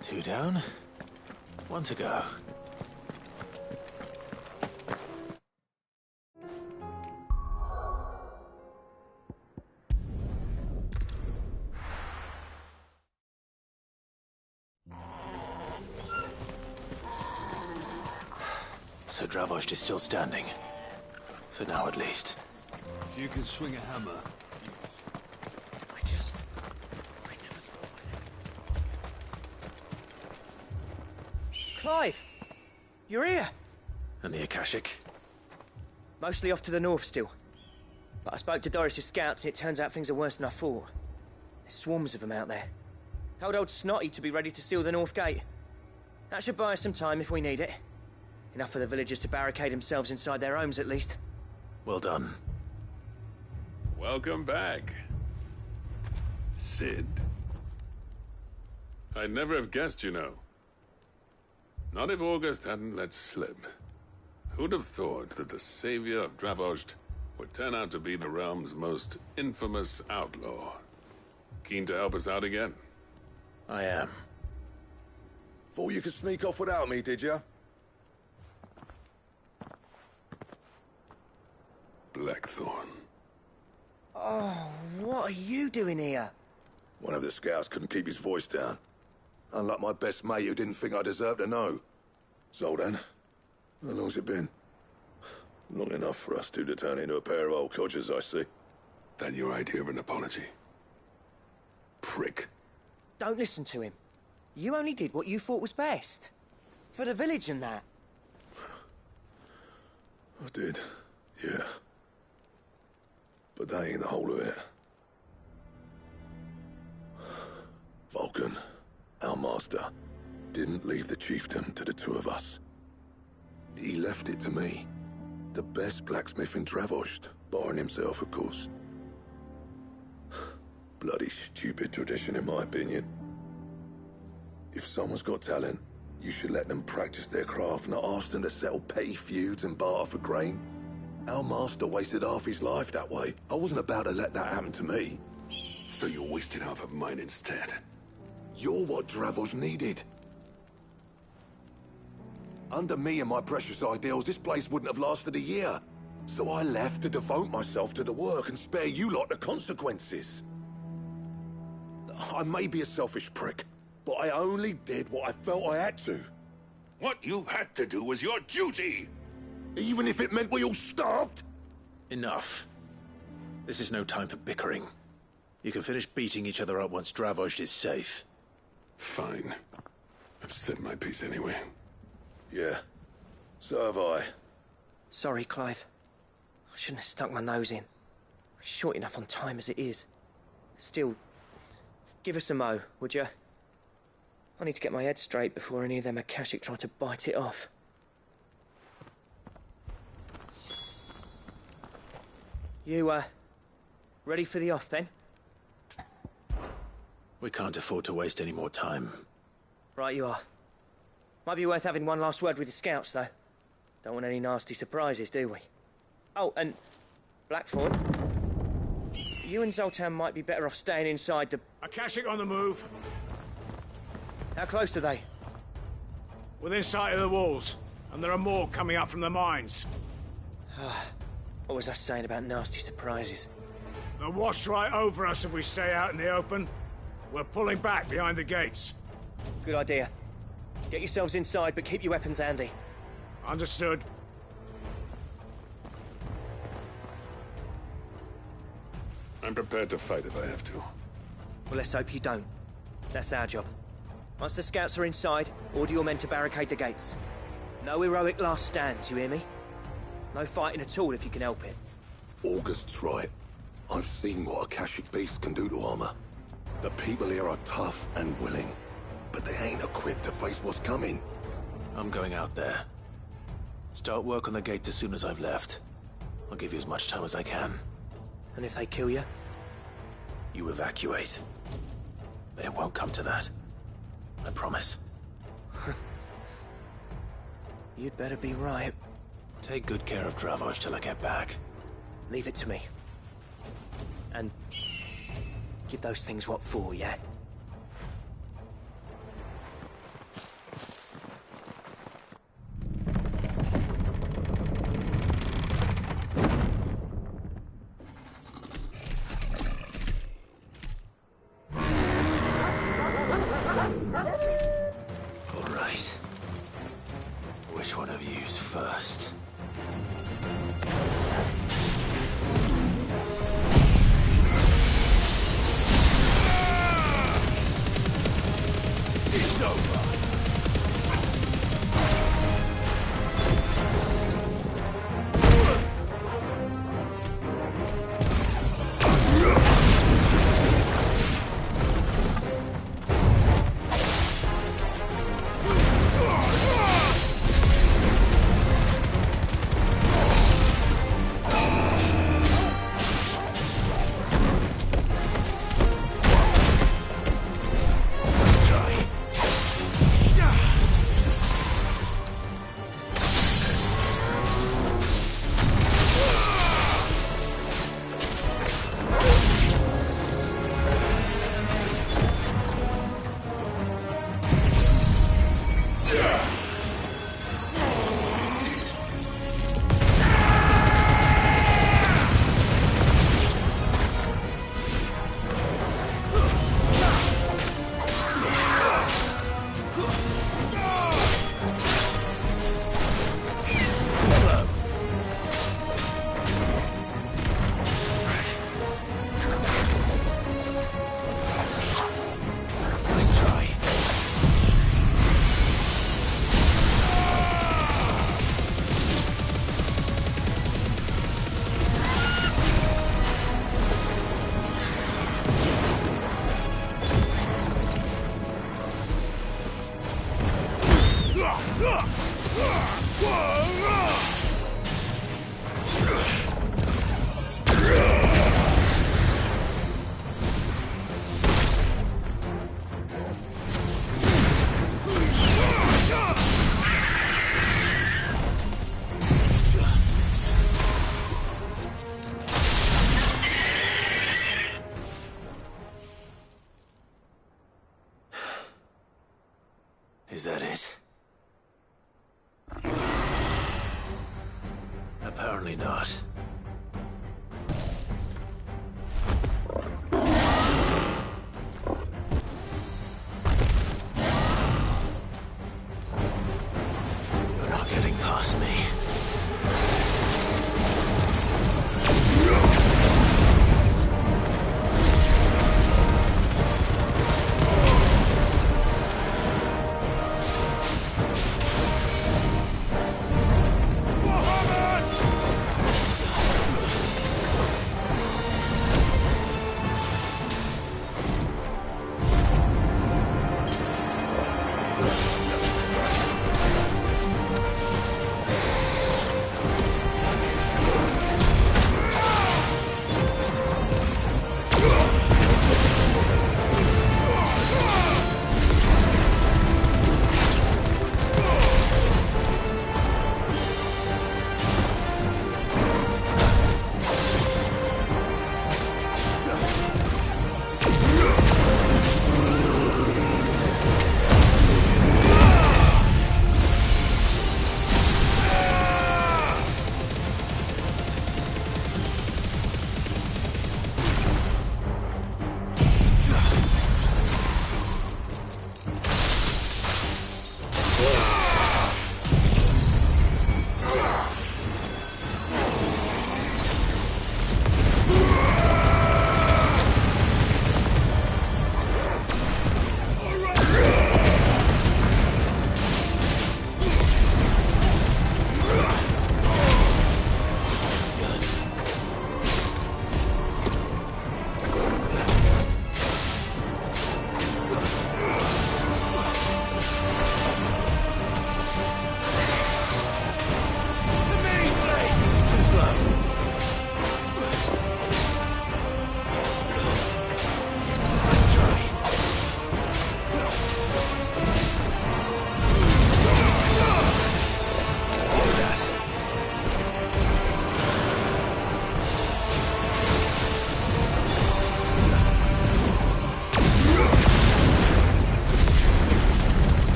Two down, one to go. So Dravost is still standing. For now, at least. If you can swing a hammer... Clive! You're here! And the Akashic? Mostly off to the north still. But I spoke to Doris' scouts and it turns out things are worse than I thought. There's swarms of them out there. Told old Snotty to be ready to seal the north gate. That should buy us some time if we need it. Enough for the villagers to barricade themselves inside their homes at least. Well done. Welcome back, Cid. I'd never have guessed, you know. Not if August hadn't let slip. Who'd have thought that the savior of Dravost would turn out to be the realm's most infamous outlaw? Keen to help us out again? I am. Thought you could sneak off without me, did you? Blackthorn. Oh, what are you doing here? One of the scouts couldn't keep his voice down. Unlike my best mate who didn't think I deserved to know. Zoldan, how long's it been? Long enough for us two to turn into a pair of old codgers, I see. That your idea of an apology? Prick. Don't listen to him. You only did what you thought was best. For the village and that. I did, yeah. But that ain't the whole of it. Vulcan, our master, didn't leave the chiefdom to the two of us. He left it to me. The best blacksmith in Dravost, barring himself, of course. Bloody stupid tradition, in my opinion. If someone's got talent, you should let them practice their craft, not ask them to settle petty feuds and barter for grain. Our master wasted half his life that way. I wasn't about to let that happen to me. So you wasted half of mine instead? You're what Dravost needed. Under me and my precious ideals, this place wouldn't have lasted a year. So I left to devote myself to the work and spare you lot the consequences. I may be a selfish prick, but I only did what I felt I had to. What you had to do was your duty! Even if it meant we all starved? Enough. This is no time for bickering. You can finish beating each other up once Dravost is safe. Fine. I've said my piece anyway. Yeah, so have I. Sorry, Clive. I shouldn't have stuck my nose in. We're short enough on time as it is. Still, give us a mo, would you? I need to get my head straight before any of them Akashic try to bite it off. You, ready for the off, then? We can't afford to waste any more time. Right you are. Might be worth having one last word with the scouts, though. Don't want any nasty surprises, do we? Oh, and Blackthorn, you and Zoltan might be better off staying inside the... Akashic on the move. How close are they? Within sight of the walls, and there are more coming up from the mines. What was I saying about nasty surprises? They'll wash right over us if we stay out in the open. We're pulling back behind the gates. Good idea. Get yourselves inside, but keep your weapons handy. Understood. I'm prepared to fight if I have to. Well, let's hope you don't. That's our job. Once the scouts are inside, order your men to barricade the gates. No heroic last stands, you hear me? No fighting at all if you can help it. August's right. I've seen what Akashic beasts can do to armor. The people here are tough and willing, but they ain't equipped to face what's coming. I'm going out there. Start work on the gate as soon as I've left. I'll give you as much time as I can. And if they kill you? You evacuate. But it won't come to that. I promise. You'd better be right. Take good care of Dravos till I get back. Leave it to me. And give those things what for, yeah? All right. Which one of you's first? It's over. Is that it? Apparently not. You're not getting past me.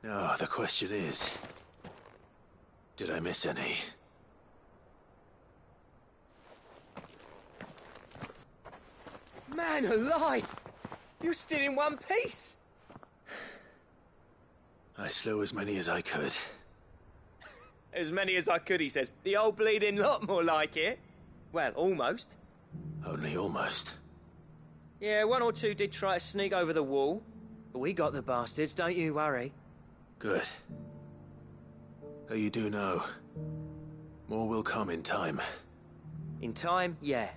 No, the question is, did I miss any? Man alive! You're still in one piece! I slew as many as I could. As many as I could, he says. The old bleeding lot, more like it. Well, almost. Only almost. Yeah, one or two did try to sneak over the wall. But we got the bastards, don't you worry. Good. Though you do know, more will come in time. In time, yeah.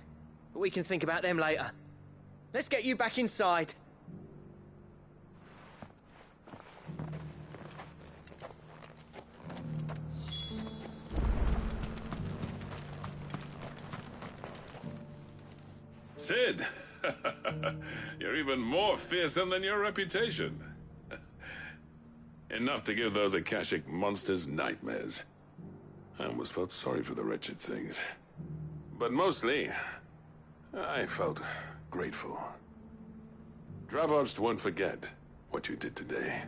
But we can think about them later. Let's get you back inside. Cid! You're even more fearsome than your reputation. Enough to give those Akashic monsters nightmares. I almost felt sorry for the wretched things. But mostly, I felt grateful. Dravoged won't forget what you did today.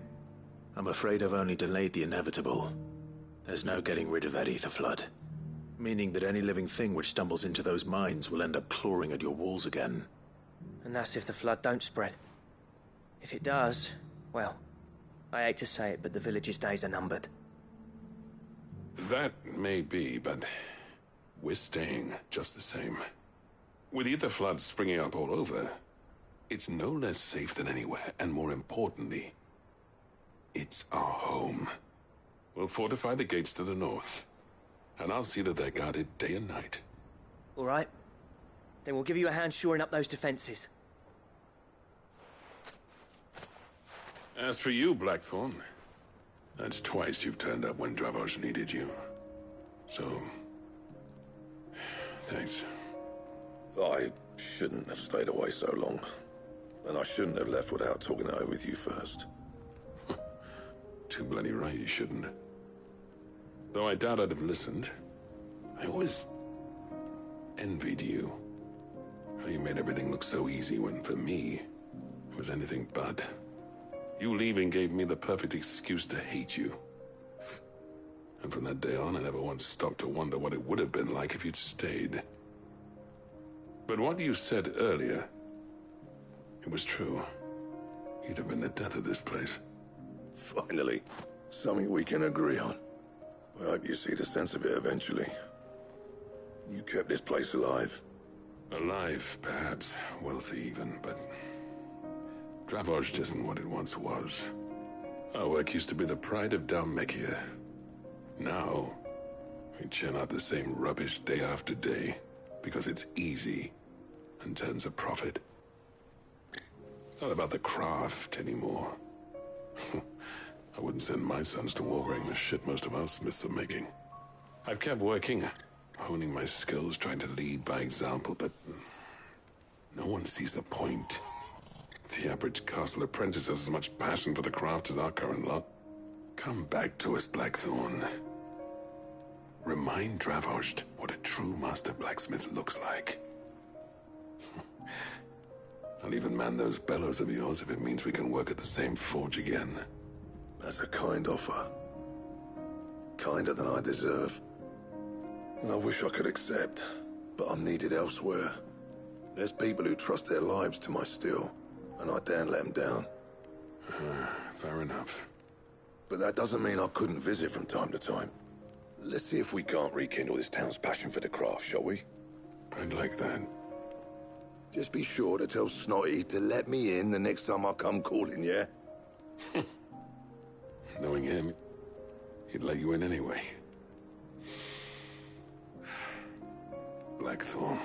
I'm afraid I've only delayed the inevitable. There's no getting rid of that ether flood. Meaning that any living thing which stumbles into those mines will end up clawing at your walls again. And that's if the flood don't spread. If it does, well, I hate to say it, but the village's days are numbered. That may be, but we're staying just the same. With ether floods springing up all over, it's no less safe than anywhere, and more importantly, it's our home. We'll fortify the gates to the north, and I'll see that they're guarded day and night. All right. Then we'll give you a hand shoring up those defenses. As for you, Blackthorn, that's twice you've turned up when Dravos needed you. So, thanks. I shouldn't have stayed away so long. And I shouldn't have left without talking it over with you first. Too bloody right you shouldn't. Though I doubt I'd have listened. I always envied you. How you made everything look so easy when, for me, it was anything but. You leaving gave me the perfect excuse to hate you. And from that day on, I never once stopped to wonder what it would have been like if you'd stayed. But what you said earlier, it was true. You'd have been the death of this place. Finally, something we can agree on. I hope you see the sense of it eventually. You kept this place alive. Alive, perhaps. Wealthy even, but Dravoged isn't what it once was. Our work used to be the pride of Dhalmekia. Now, we churn out the same rubbish day after day because it's easy and turns a profit. It's not about the craft anymore. I wouldn't send my sons to war wearing the shit most of our smiths are making. I've kept working, honing my skills, trying to lead by example, but no one sees the point. The average castle apprentice has as much passion for the craft as our current lot. Come back to us, Blackthorn. Remind Dravoged what a true master blacksmith looks like. I'll even man those bellows of yours if it means we can work at the same forge again. That's a kind offer. Kinder than I deserve. And I wish I could accept, but I'm needed elsewhere. There's people who trust their lives to my steel, and I daren't let them down. Fair enough. But that doesn't mean I couldn't visit from time to time. Let's see if we can't rekindle this town's passion for the craft, shall we? I'd like that. Just be sure to tell Snotty to let me in the next time I come calling, yeah? Knowing him, he'd let you in anyway. Blackthorn.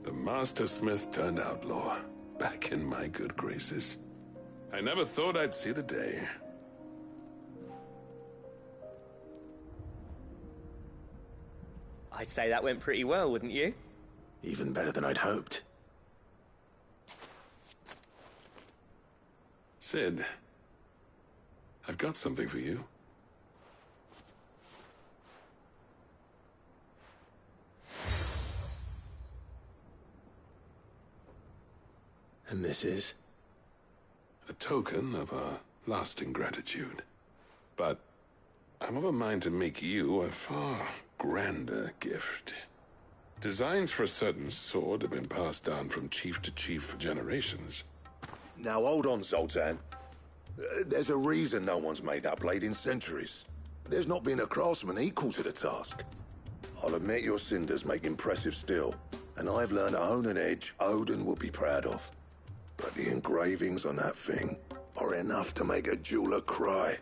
The Master Smith turned outlaw, back in my good graces. I never thought I'd see the day. I'd say that went pretty well, wouldn't you? Even better than I'd hoped. Cid, I've got something for you. And this is? A token of our lasting gratitude. But I'm of a mind to make you a far grander gift. Designs for a certain sword have been passed down from chief to chief for generations. Now hold on, Zoltan. There's a reason no one's made that blade in centuries. There's not been a craftsman equal to the task. I'll admit your cinders make impressive steel, and I've learned to hone an edge Odin will be proud of. But the engravings on that thing are enough to make a jeweler cry.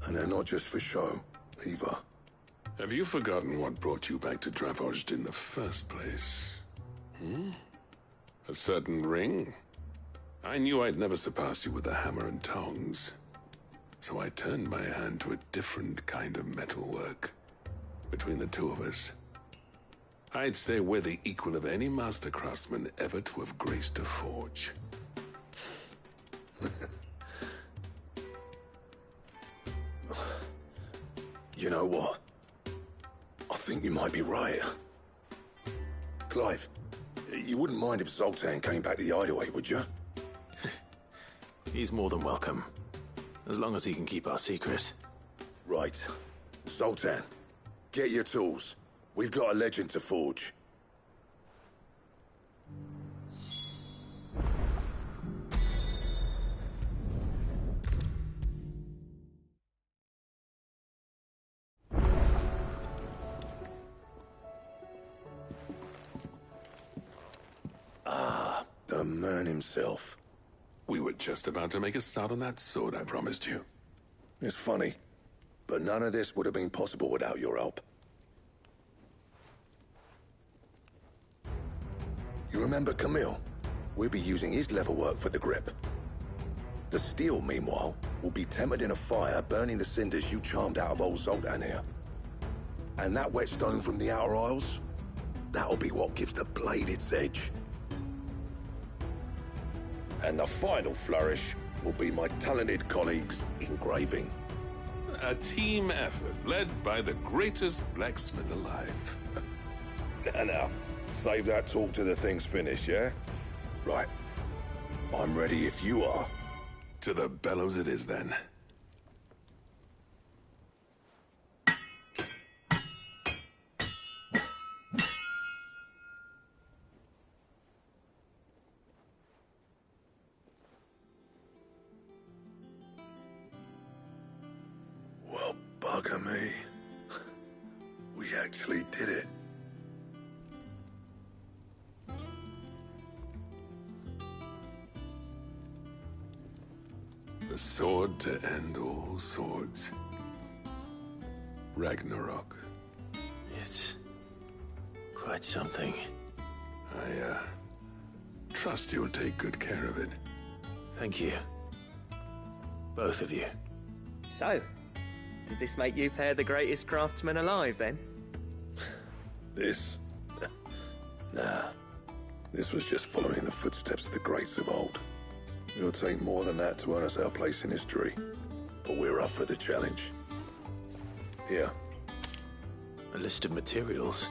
And they're not just for show, either. Have you forgotten what brought you back to Dravojd in the first place? A certain ring? I knew I'd never surpass you with a hammer and tongs. So I turned my hand to a different kind of metalwork. Between the two of us, I'd say we're the equal of any master craftsman ever to have graced a forge. You know what? I think you might be right. Clive, you wouldn't mind if Zoltan came back to the Hideaway, would you? He's more than welcome. As long as he can keep our secret. Right. Zoltan, get your tools. We've got a legend to forge. Ah, the man himself. We were just about to make a start on that sword I promised you. It's funny, but none of this would have been possible without your help. You remember Camille? We'll be using his leatherwork for the grip. The steel, meanwhile, will be tempered in a fire, burning the cinders you charmed out of old Zoltan here. And that whetstone from the Outer Isles? That'll be what gives the blade its edge. And the final flourish will be my talented colleagues' engraving. A team effort led by the greatest blacksmith alive. Now, save that talk till the thing's finished, yeah? Right. I'm ready if you are. To the bellows it is, then. Well, bugger me. We actually did it. The sword to end all swords. Ragnarok. It's quite something. I trust you'll take good care of it. Thank you. Both of you. So, does this make you pair the greatest craftsmen alive, then? This? Nah. This was just following the footsteps of the greats of old. It'll take more than that to earn us our place in history. But we're up for the challenge. Here. A list of materials.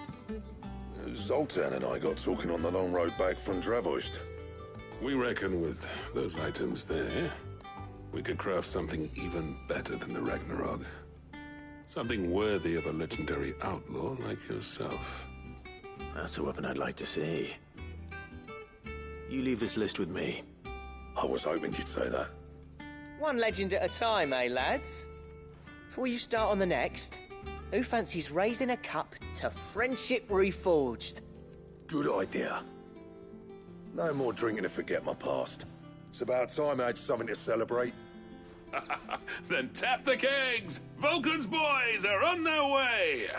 Zoltan and I got talking on the long road back from Dravojd. We reckon with those items there, we could craft something even better than the Ragnarok. Something worthy of a legendary outlaw like yourself. That's a weapon I'd like to see. You leave this list with me. I was hoping you'd say that. One legend at a time, eh, lads? Before you start on the next, who fancies raising a cup to Friendship Reforged? Good idea. No more drinking to forget my past. It's about time I had something to celebrate. Then tap the kegs! Vulcan's boys are on their way!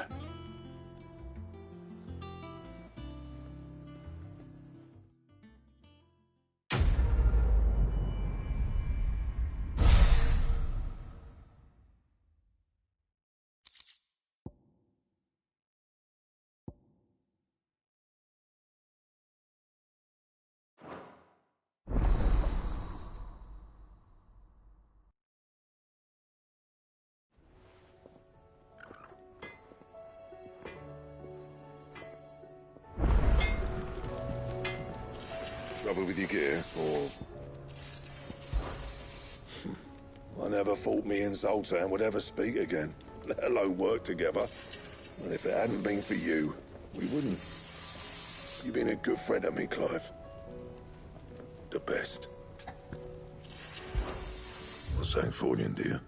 Trouble with your gear, or... I never thought me and Zoltan would ever speak again, let alone work together. And if it hadn't been for you, we wouldn't. You've been a good friend to me, Clive. The best. What's Sancfordian, dear?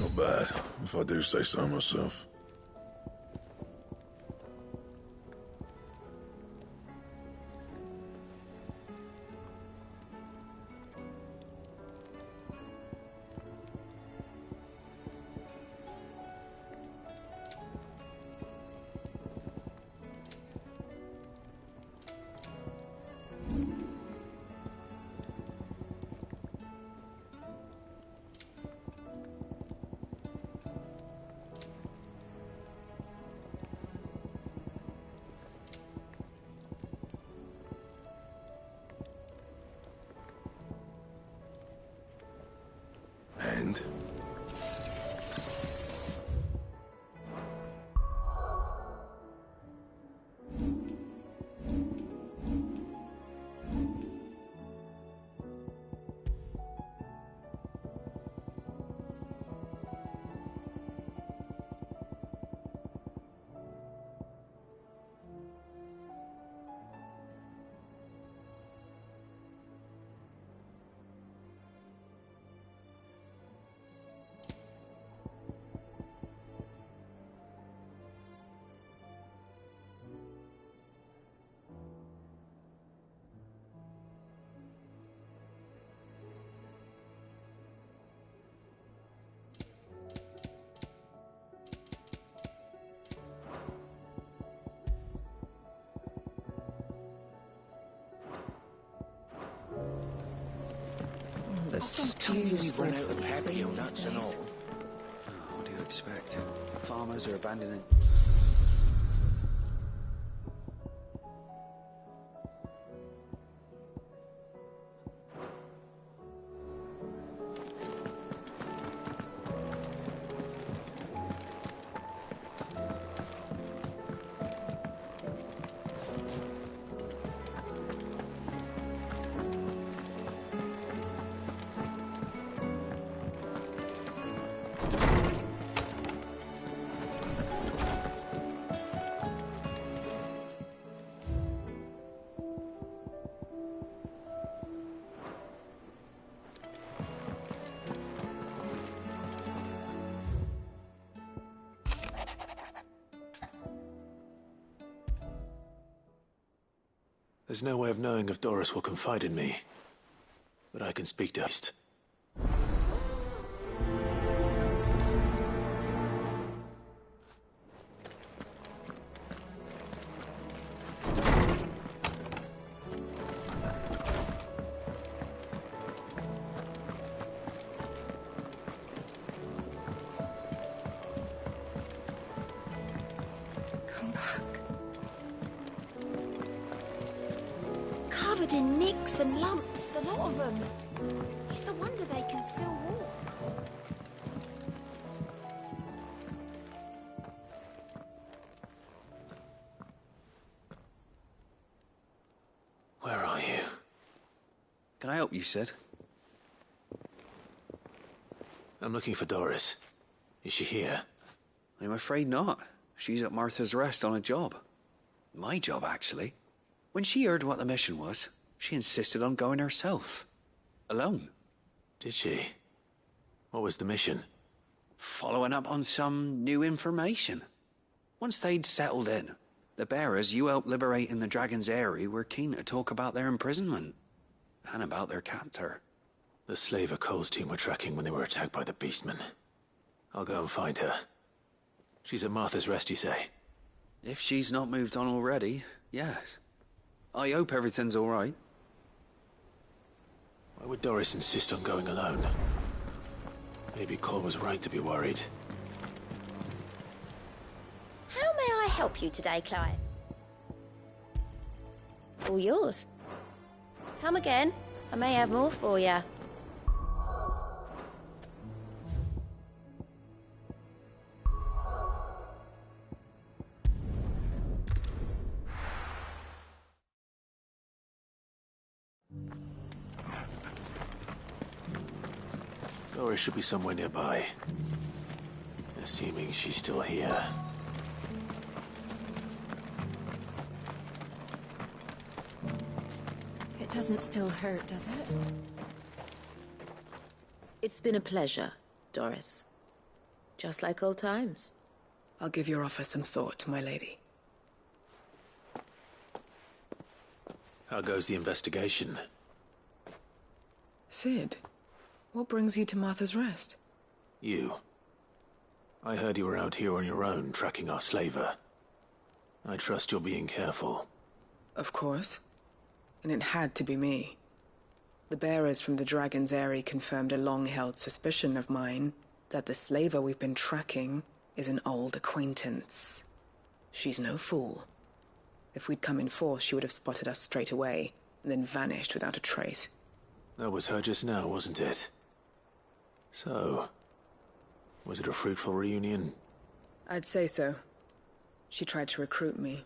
Not bad, if I do say so myself. And? The stew we've run out of pepper, nuts and all. Oh, what do you expect? Farmers are abandoning... There's no way of knowing if Doris will confide in me, but I can speak to East. Come back. Covered in nicks and lumps, the lot of them. It's a wonder they can still walk. Where are you? Can I help you, Sid? I'm looking for Doris. Is she here? I'm afraid not. She's at Martha's Rest on a job. My job, actually. When she heard what the mission was, she insisted on going herself. Alone. Did she? What was the mission? Following up on some new information. Once they'd settled in, the bearers you helped liberate in the Dragon's Eyrie were keen to talk about their imprisonment. And about their captor. The slaver Cole's team were tracking when they were attacked by the Beastmen. I'll go and find her. She's at Martha's Rest, you say? If she's not moved on already, yes. I hope everything's all right. Why would Doris insist on going alone? Maybe Cole was right to be worried. How may I help you today, Clive? All yours. Come again. I may have more for you. Doris should be somewhere nearby. Assuming she's still here. It doesn't still hurt, does it? It's been a pleasure, Doris. Just like old times. I'll give your offer some thought, my lady. How goes the investigation? Cid, what brings you to Martha's Rest? You. I heard you were out here on your own, tracking our slaver. I trust you're being careful. Of course. And it had to be me. The bearers from the Dragon's Eyrie confirmed a long-held suspicion of mine that the slaver we've been tracking is an old acquaintance. She's no fool. If we'd come in force, she would have spotted us straight away, and then vanished without a trace. That was her just now, wasn't it? So, was it a fruitful reunion? I'd say so. She tried to recruit me.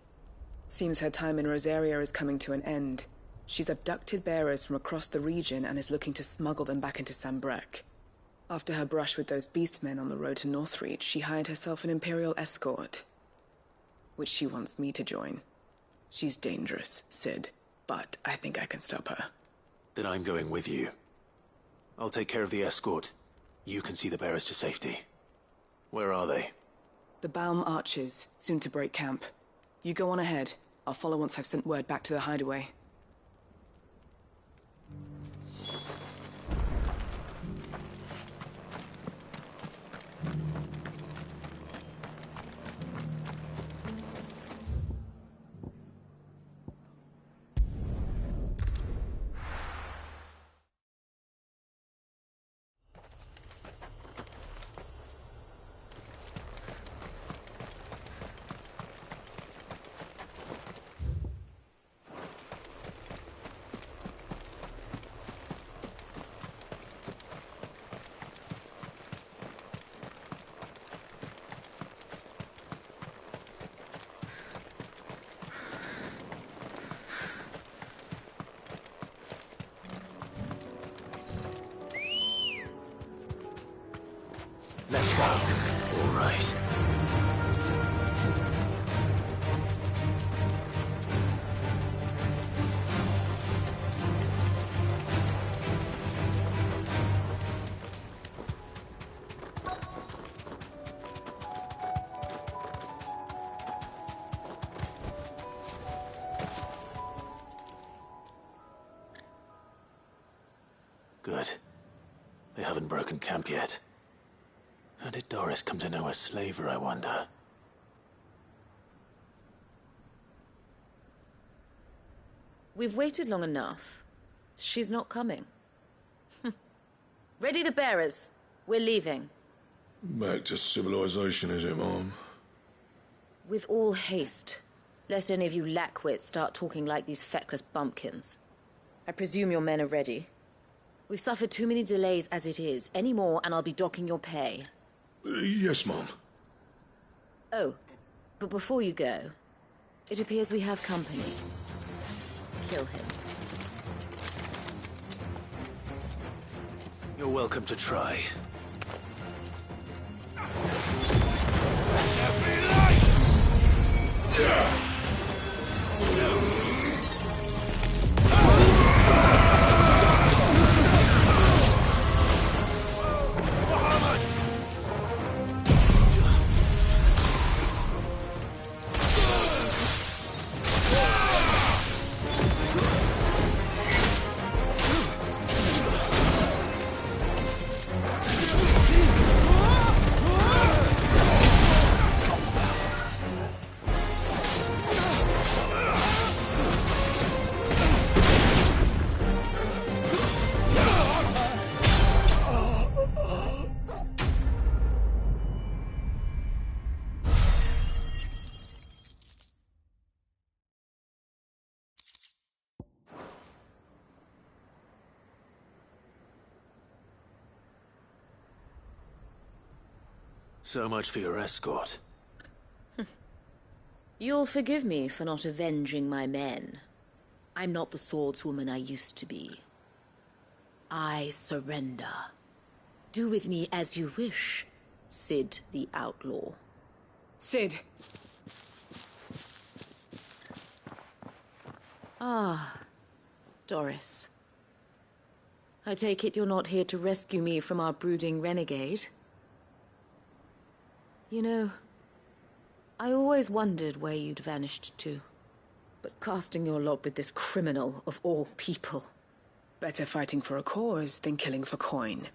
Seems her time in Rosaria is coming to an end. She's abducted bearers from across the region and is looking to smuggle them back into Sanbreque. After her brush with those beastmen on the road to Northreach, she hired herself an Imperial escort, which she wants me to join. She's dangerous, Cid, but I think I can stop her. Then I'm going with you. I'll take care of the escort. You can see the bearers to safety. Where are they? The Baum Archers, soon to break camp. You go on ahead. I'll follow once I've sent word back to the hideaway. Let's go. All right. Good. They haven't broken camp yet. How did Doris come to know a slaver, I wonder? We've waited long enough. She's not coming. Ready the bearers. We're leaving. Back to civilization, is it, Mom? With all haste. Lest any of you lackwits start talking like these feckless bumpkins. I presume your men are ready. We've suffered too many delays as it is. Any more and I'll be docking your pay. Yes, Mom. Oh, but before you go, it appears we have company. Kill him. You're welcome to try. So much for your escort. You'll forgive me for not avenging my men. I'm not the swordswoman I used to be. I surrender. Do with me as you wish, Cid the Outlaw. Cid! Ah, Doris. I take it you're not here to rescue me from our brooding renegade? You know, I always wondered where you'd vanished to. But casting your lot with this criminal of all people... Better fighting for a cause than killing for coin.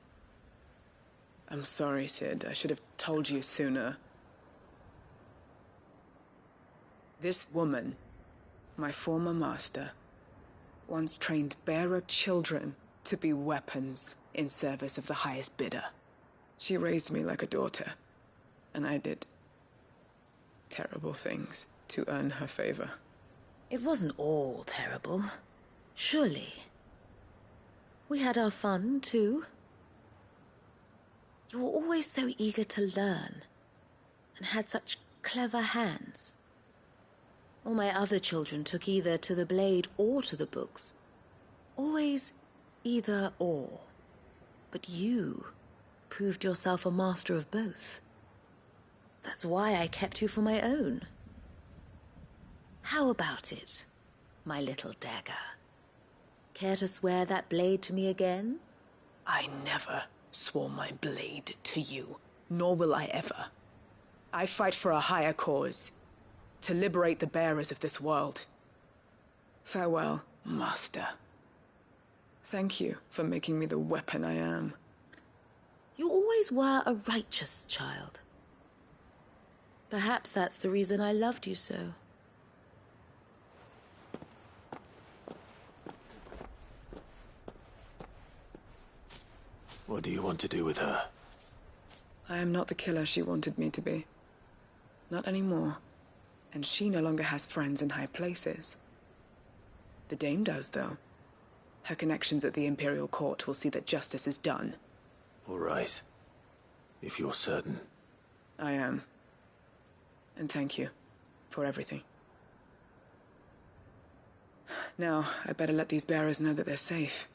I'm sorry, Cid. I should have told you sooner. This woman, my former master, once trained bearer children to be weapons in service of the highest bidder. She raised me like a daughter, and I did terrible things to earn her favor. It wasn't all terrible, surely. We had our fun, too. You were always so eager to learn, and had such clever hands. All my other children took either to the blade or to the books. Always either or. But you proved yourself a master of both. That's why I kept you for my own. How about it, my little dagger? Care to swear that blade to me again? I never swore my blade to you, nor will I ever. I fight for a higher cause, to liberate the bearers of this world. Farewell, Master. Thank you for making me the weapon I am. You always were a righteous child. Perhaps that's the reason I loved you so. What do you want to do with her? I am not the killer she wanted me to be. Not anymore. And she no longer has friends in high places. The Dame does, though. Her connections at the Imperial Court will see that justice is done. All right. If you're certain. I am. And thank you for everything. Now, I better let these bearers know that they're safe.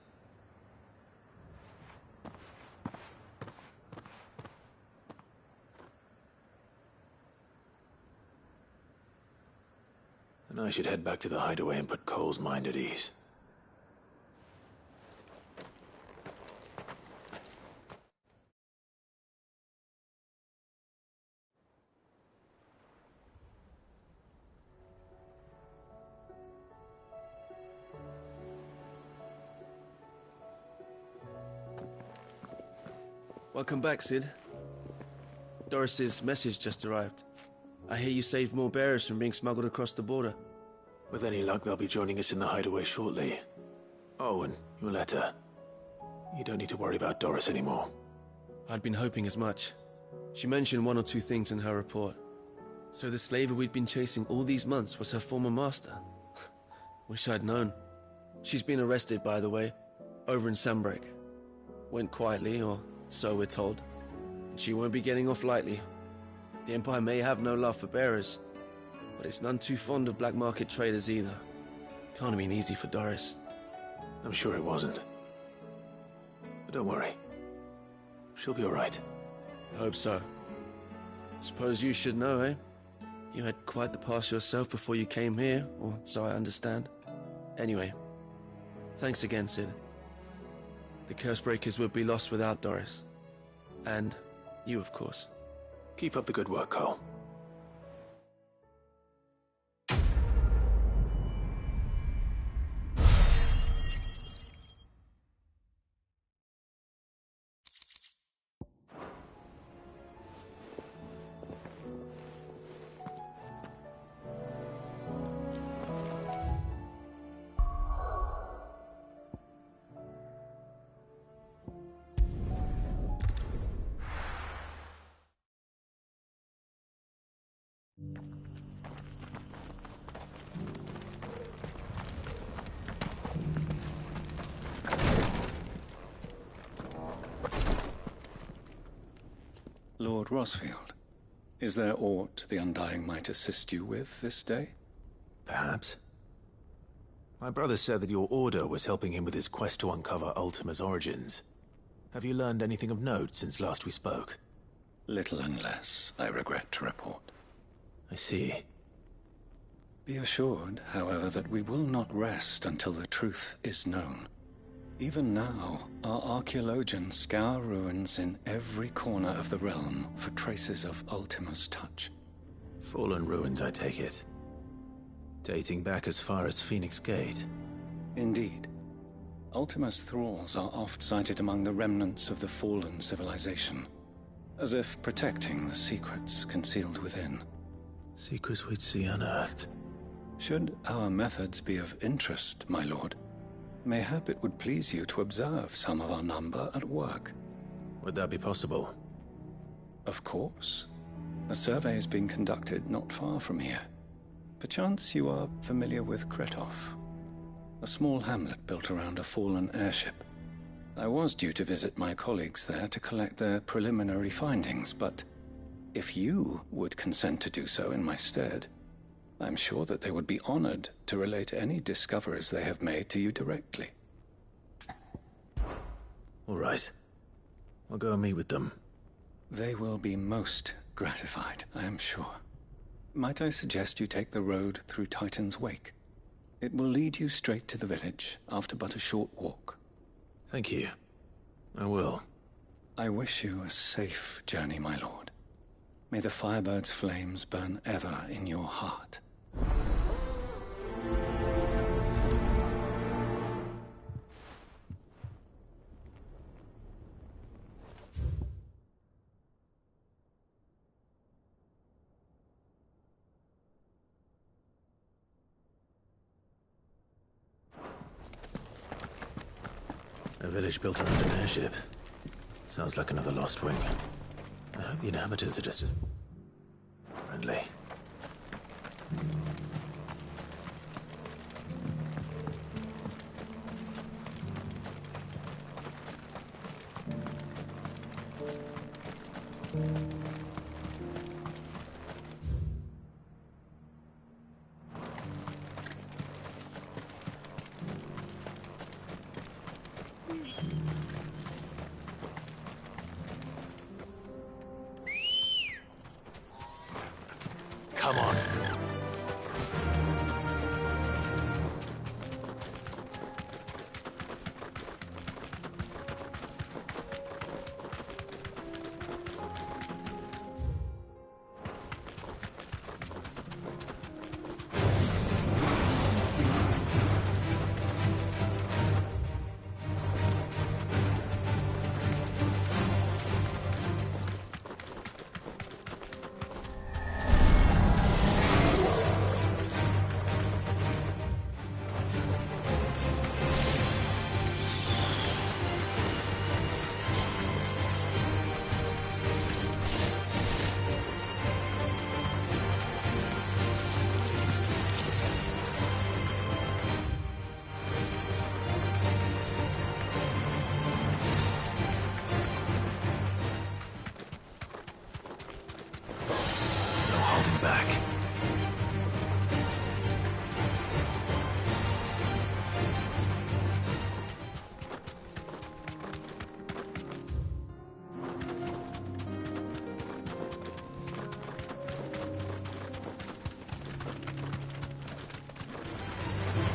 Then I should head back to the hideaway and put Cole's mind at ease. Welcome back, Cid. Doris's message just arrived. I hear you saved more bearers from being smuggled across the border. With any luck, they'll be joining us in the hideaway shortly. Oh, and your letter. You don't need to worry about Doris anymore. I'd been hoping as much. She mentioned one or two things in her report. So the slaver we'd been chasing all these months was her former master. Wish I'd known. She's been arrested, by the way, over in Sanbreque. Went quietly, or so we're told. And she won't be getting off lightly. The Empire may have no love for bearers, but it's none too fond of black market traders either. Can't have been easy for Doris. I'm sure it wasn't. But don't worry. She'll be all right. I hope so. Suppose you should know, eh? You had quite the past yourself before you came here, or so I understand. Anyway, thanks again, Cid. The Cursebreakers would be lost without Doris. And you, of course. Keep up the good work, Cole. Lord Rosfield, is there aught the Undying might assist you with this day? Perhaps. My brother said that your order was helping him with his quest to uncover Ultima's origins. Have you learned anything of note since last we spoke? Little and less, I regret to report. I see. Be assured, however, that we will not rest until the truth is known. Even now, our archaeologians scour ruins in every corner of the realm for traces of Ultima's touch. Fallen ruins, I take it. Dating back as far as Phoenix Gate. Indeed. Ultima's thralls are oft sighted among the remnants of the fallen civilization, as if protecting the secrets concealed within. Secrets we'd see unearthed. Should our methods be of interest, my lord, mayhap it would please you to observe some of our number at work. Would that be possible? Of course. A survey is being conducted not far from here. Perchance you are familiar with Kretov, a small hamlet built around a fallen airship. I was due to visit my colleagues there to collect their preliminary findings, but if you would consent to do so in my stead, I'm sure that they would be honored to relate any discoveries they have made to you directly. All right. I'll go and meet with them. They will be most gratified, I am sure. Might I suggest you take the road through Titan's Wake? It will lead you straight to the village after but a short walk. Thank you. I will. I wish you a safe journey, my lord. May the Firebird's flames burn ever in your heart. A village built around an airship. Sounds like another lost wing. I hope the inhabitants are just as friendly. Come on.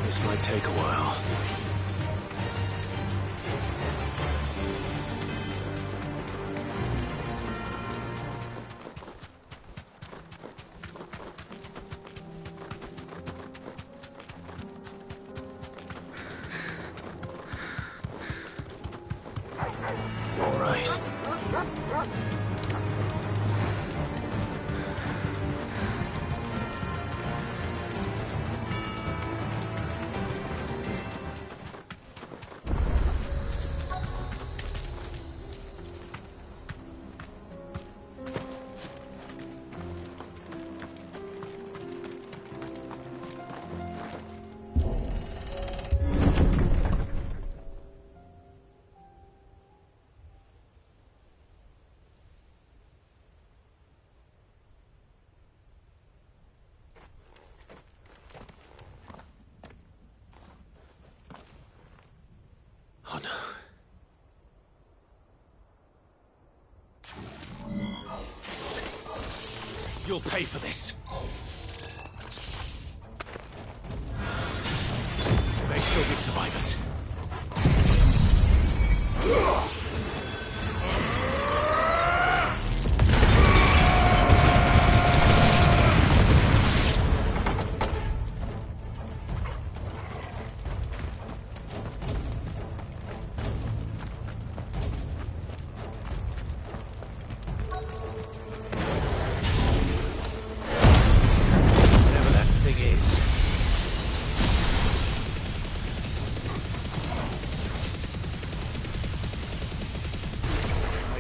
This might take a while. All right. Oh no. You'll pay for this. There may still be survivors.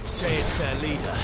Say it's their leader.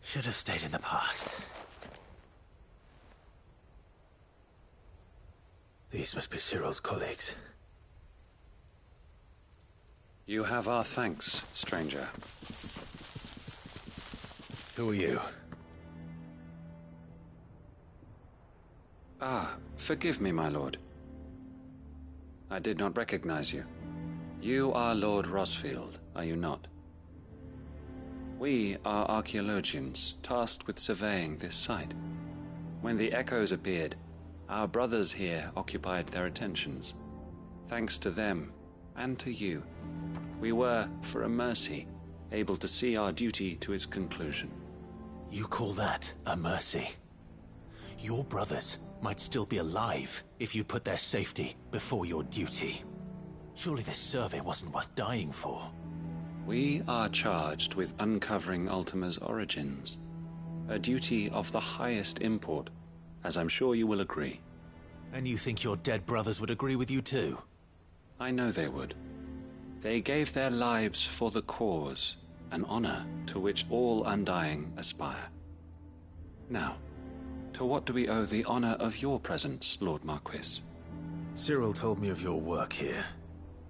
Should have stayed in the past. These must be Cyril's colleagues. You have our thanks, stranger. Who are you? Ah, forgive me, my lord. I did not recognize you. You are Lord Rosfield, are you not? We are archaeologians, tasked with surveying this site. When the echoes appeared, our brothers here occupied their attentions. Thanks to them, and to you, we were, for a mercy, able to see our duty to its conclusion. You call that a mercy? Your brothers might still be alive if you put their safety before your duty. Surely this survey wasn't worth dying for. We are charged with uncovering Ultima's origins. A duty of the highest import, as I'm sure you will agree. And you think your dead brothers would agree with you too? I know they would. They gave their lives for the cause, an honor to which all Undying aspire. Now, to what do we owe the honor of your presence, Lord Marquis? Cyril told me of your work here,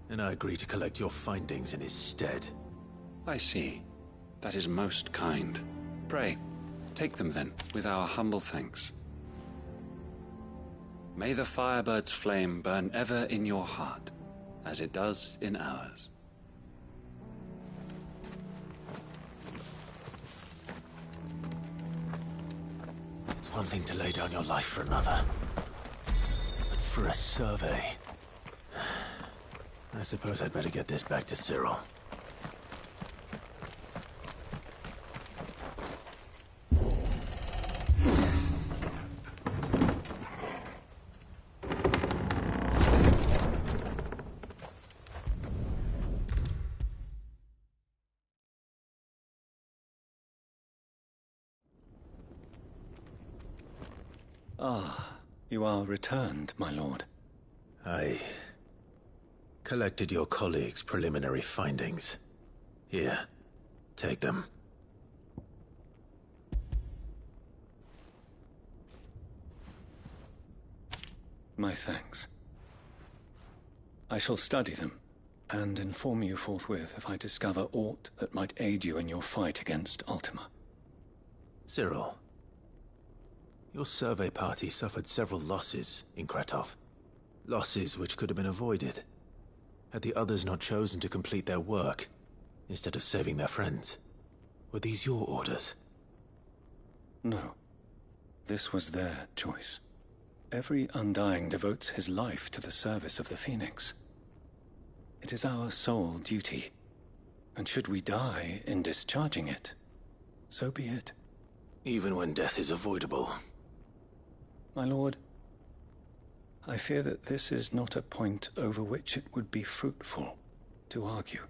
and I agreed to collect your findings in his stead. I see. That is most kind. Pray, take them then, with our humble thanks. May the Firebird's flame burn ever in your heart, as it does in ours. It's one thing to lay down your life for another, but for a survey... I suppose I'd better get this back to Cyril. Ah, you are returned, my lord. I collected your colleagues' preliminary findings. Here, take them. My thanks. I shall study them, and inform you forthwith if I discover aught that might aid you in your fight against Ultima. Cyril, your survey party suffered several losses in Kretov. Losses which could have been avoided, had the others not chosen to complete their work, instead of saving their friends. Were these your orders? No. This was their choice. Every Undying devotes his life to the service of the Phoenix. It is our sole duty, and should we die in discharging it, so be it. Even when death is avoidable. My lord, I fear that this is not a point over which it would be fruitful to argue.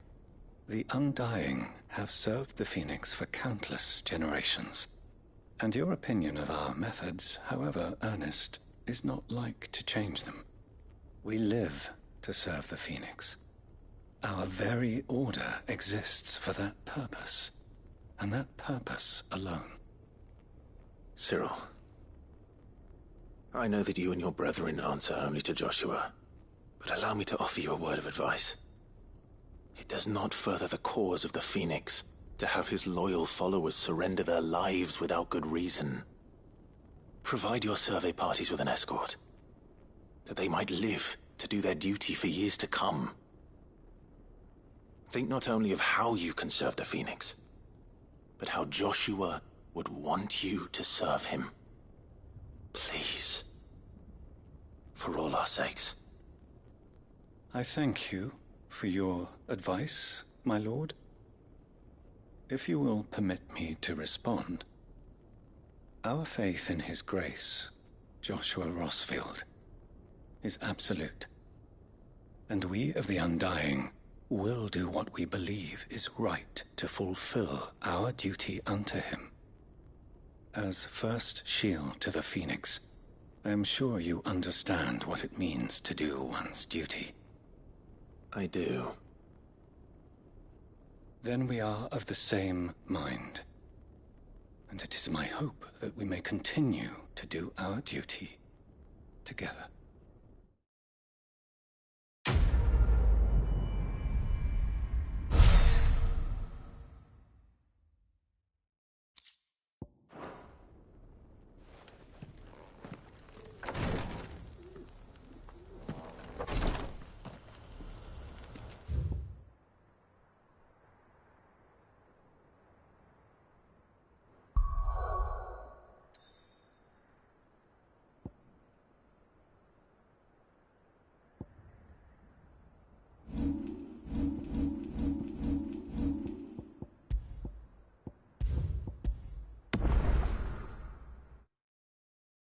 The Undying have served the Phoenix for countless generations, and your opinion of our methods, however earnest, is not like to change them. We live to serve the Phoenix. Our very order exists for that purpose, and that purpose alone. Cyril, I know that you and your brethren answer only to Joshua, but allow me to offer you a word of advice. It does not further the cause of the Phoenix to have his loyal followers surrender their lives without good reason. Provide your survey parties with an escort, that they might live to do their duty for years to come. Think not only of how you can serve the Phoenix, but how Joshua would want you to serve him. Please. For all our sakes. I thank you for your advice, my lord. If you will permit me to respond, our faith in his grace, Joshua Rosfield, is absolute. And we of the Undying will do what we believe is right to fulfill our duty unto him. As first shield to the Phoenix, I am sure you understand what it means to do one's duty. I do. Then we are of the same mind. And it is my hope that we may continue to do our duty together.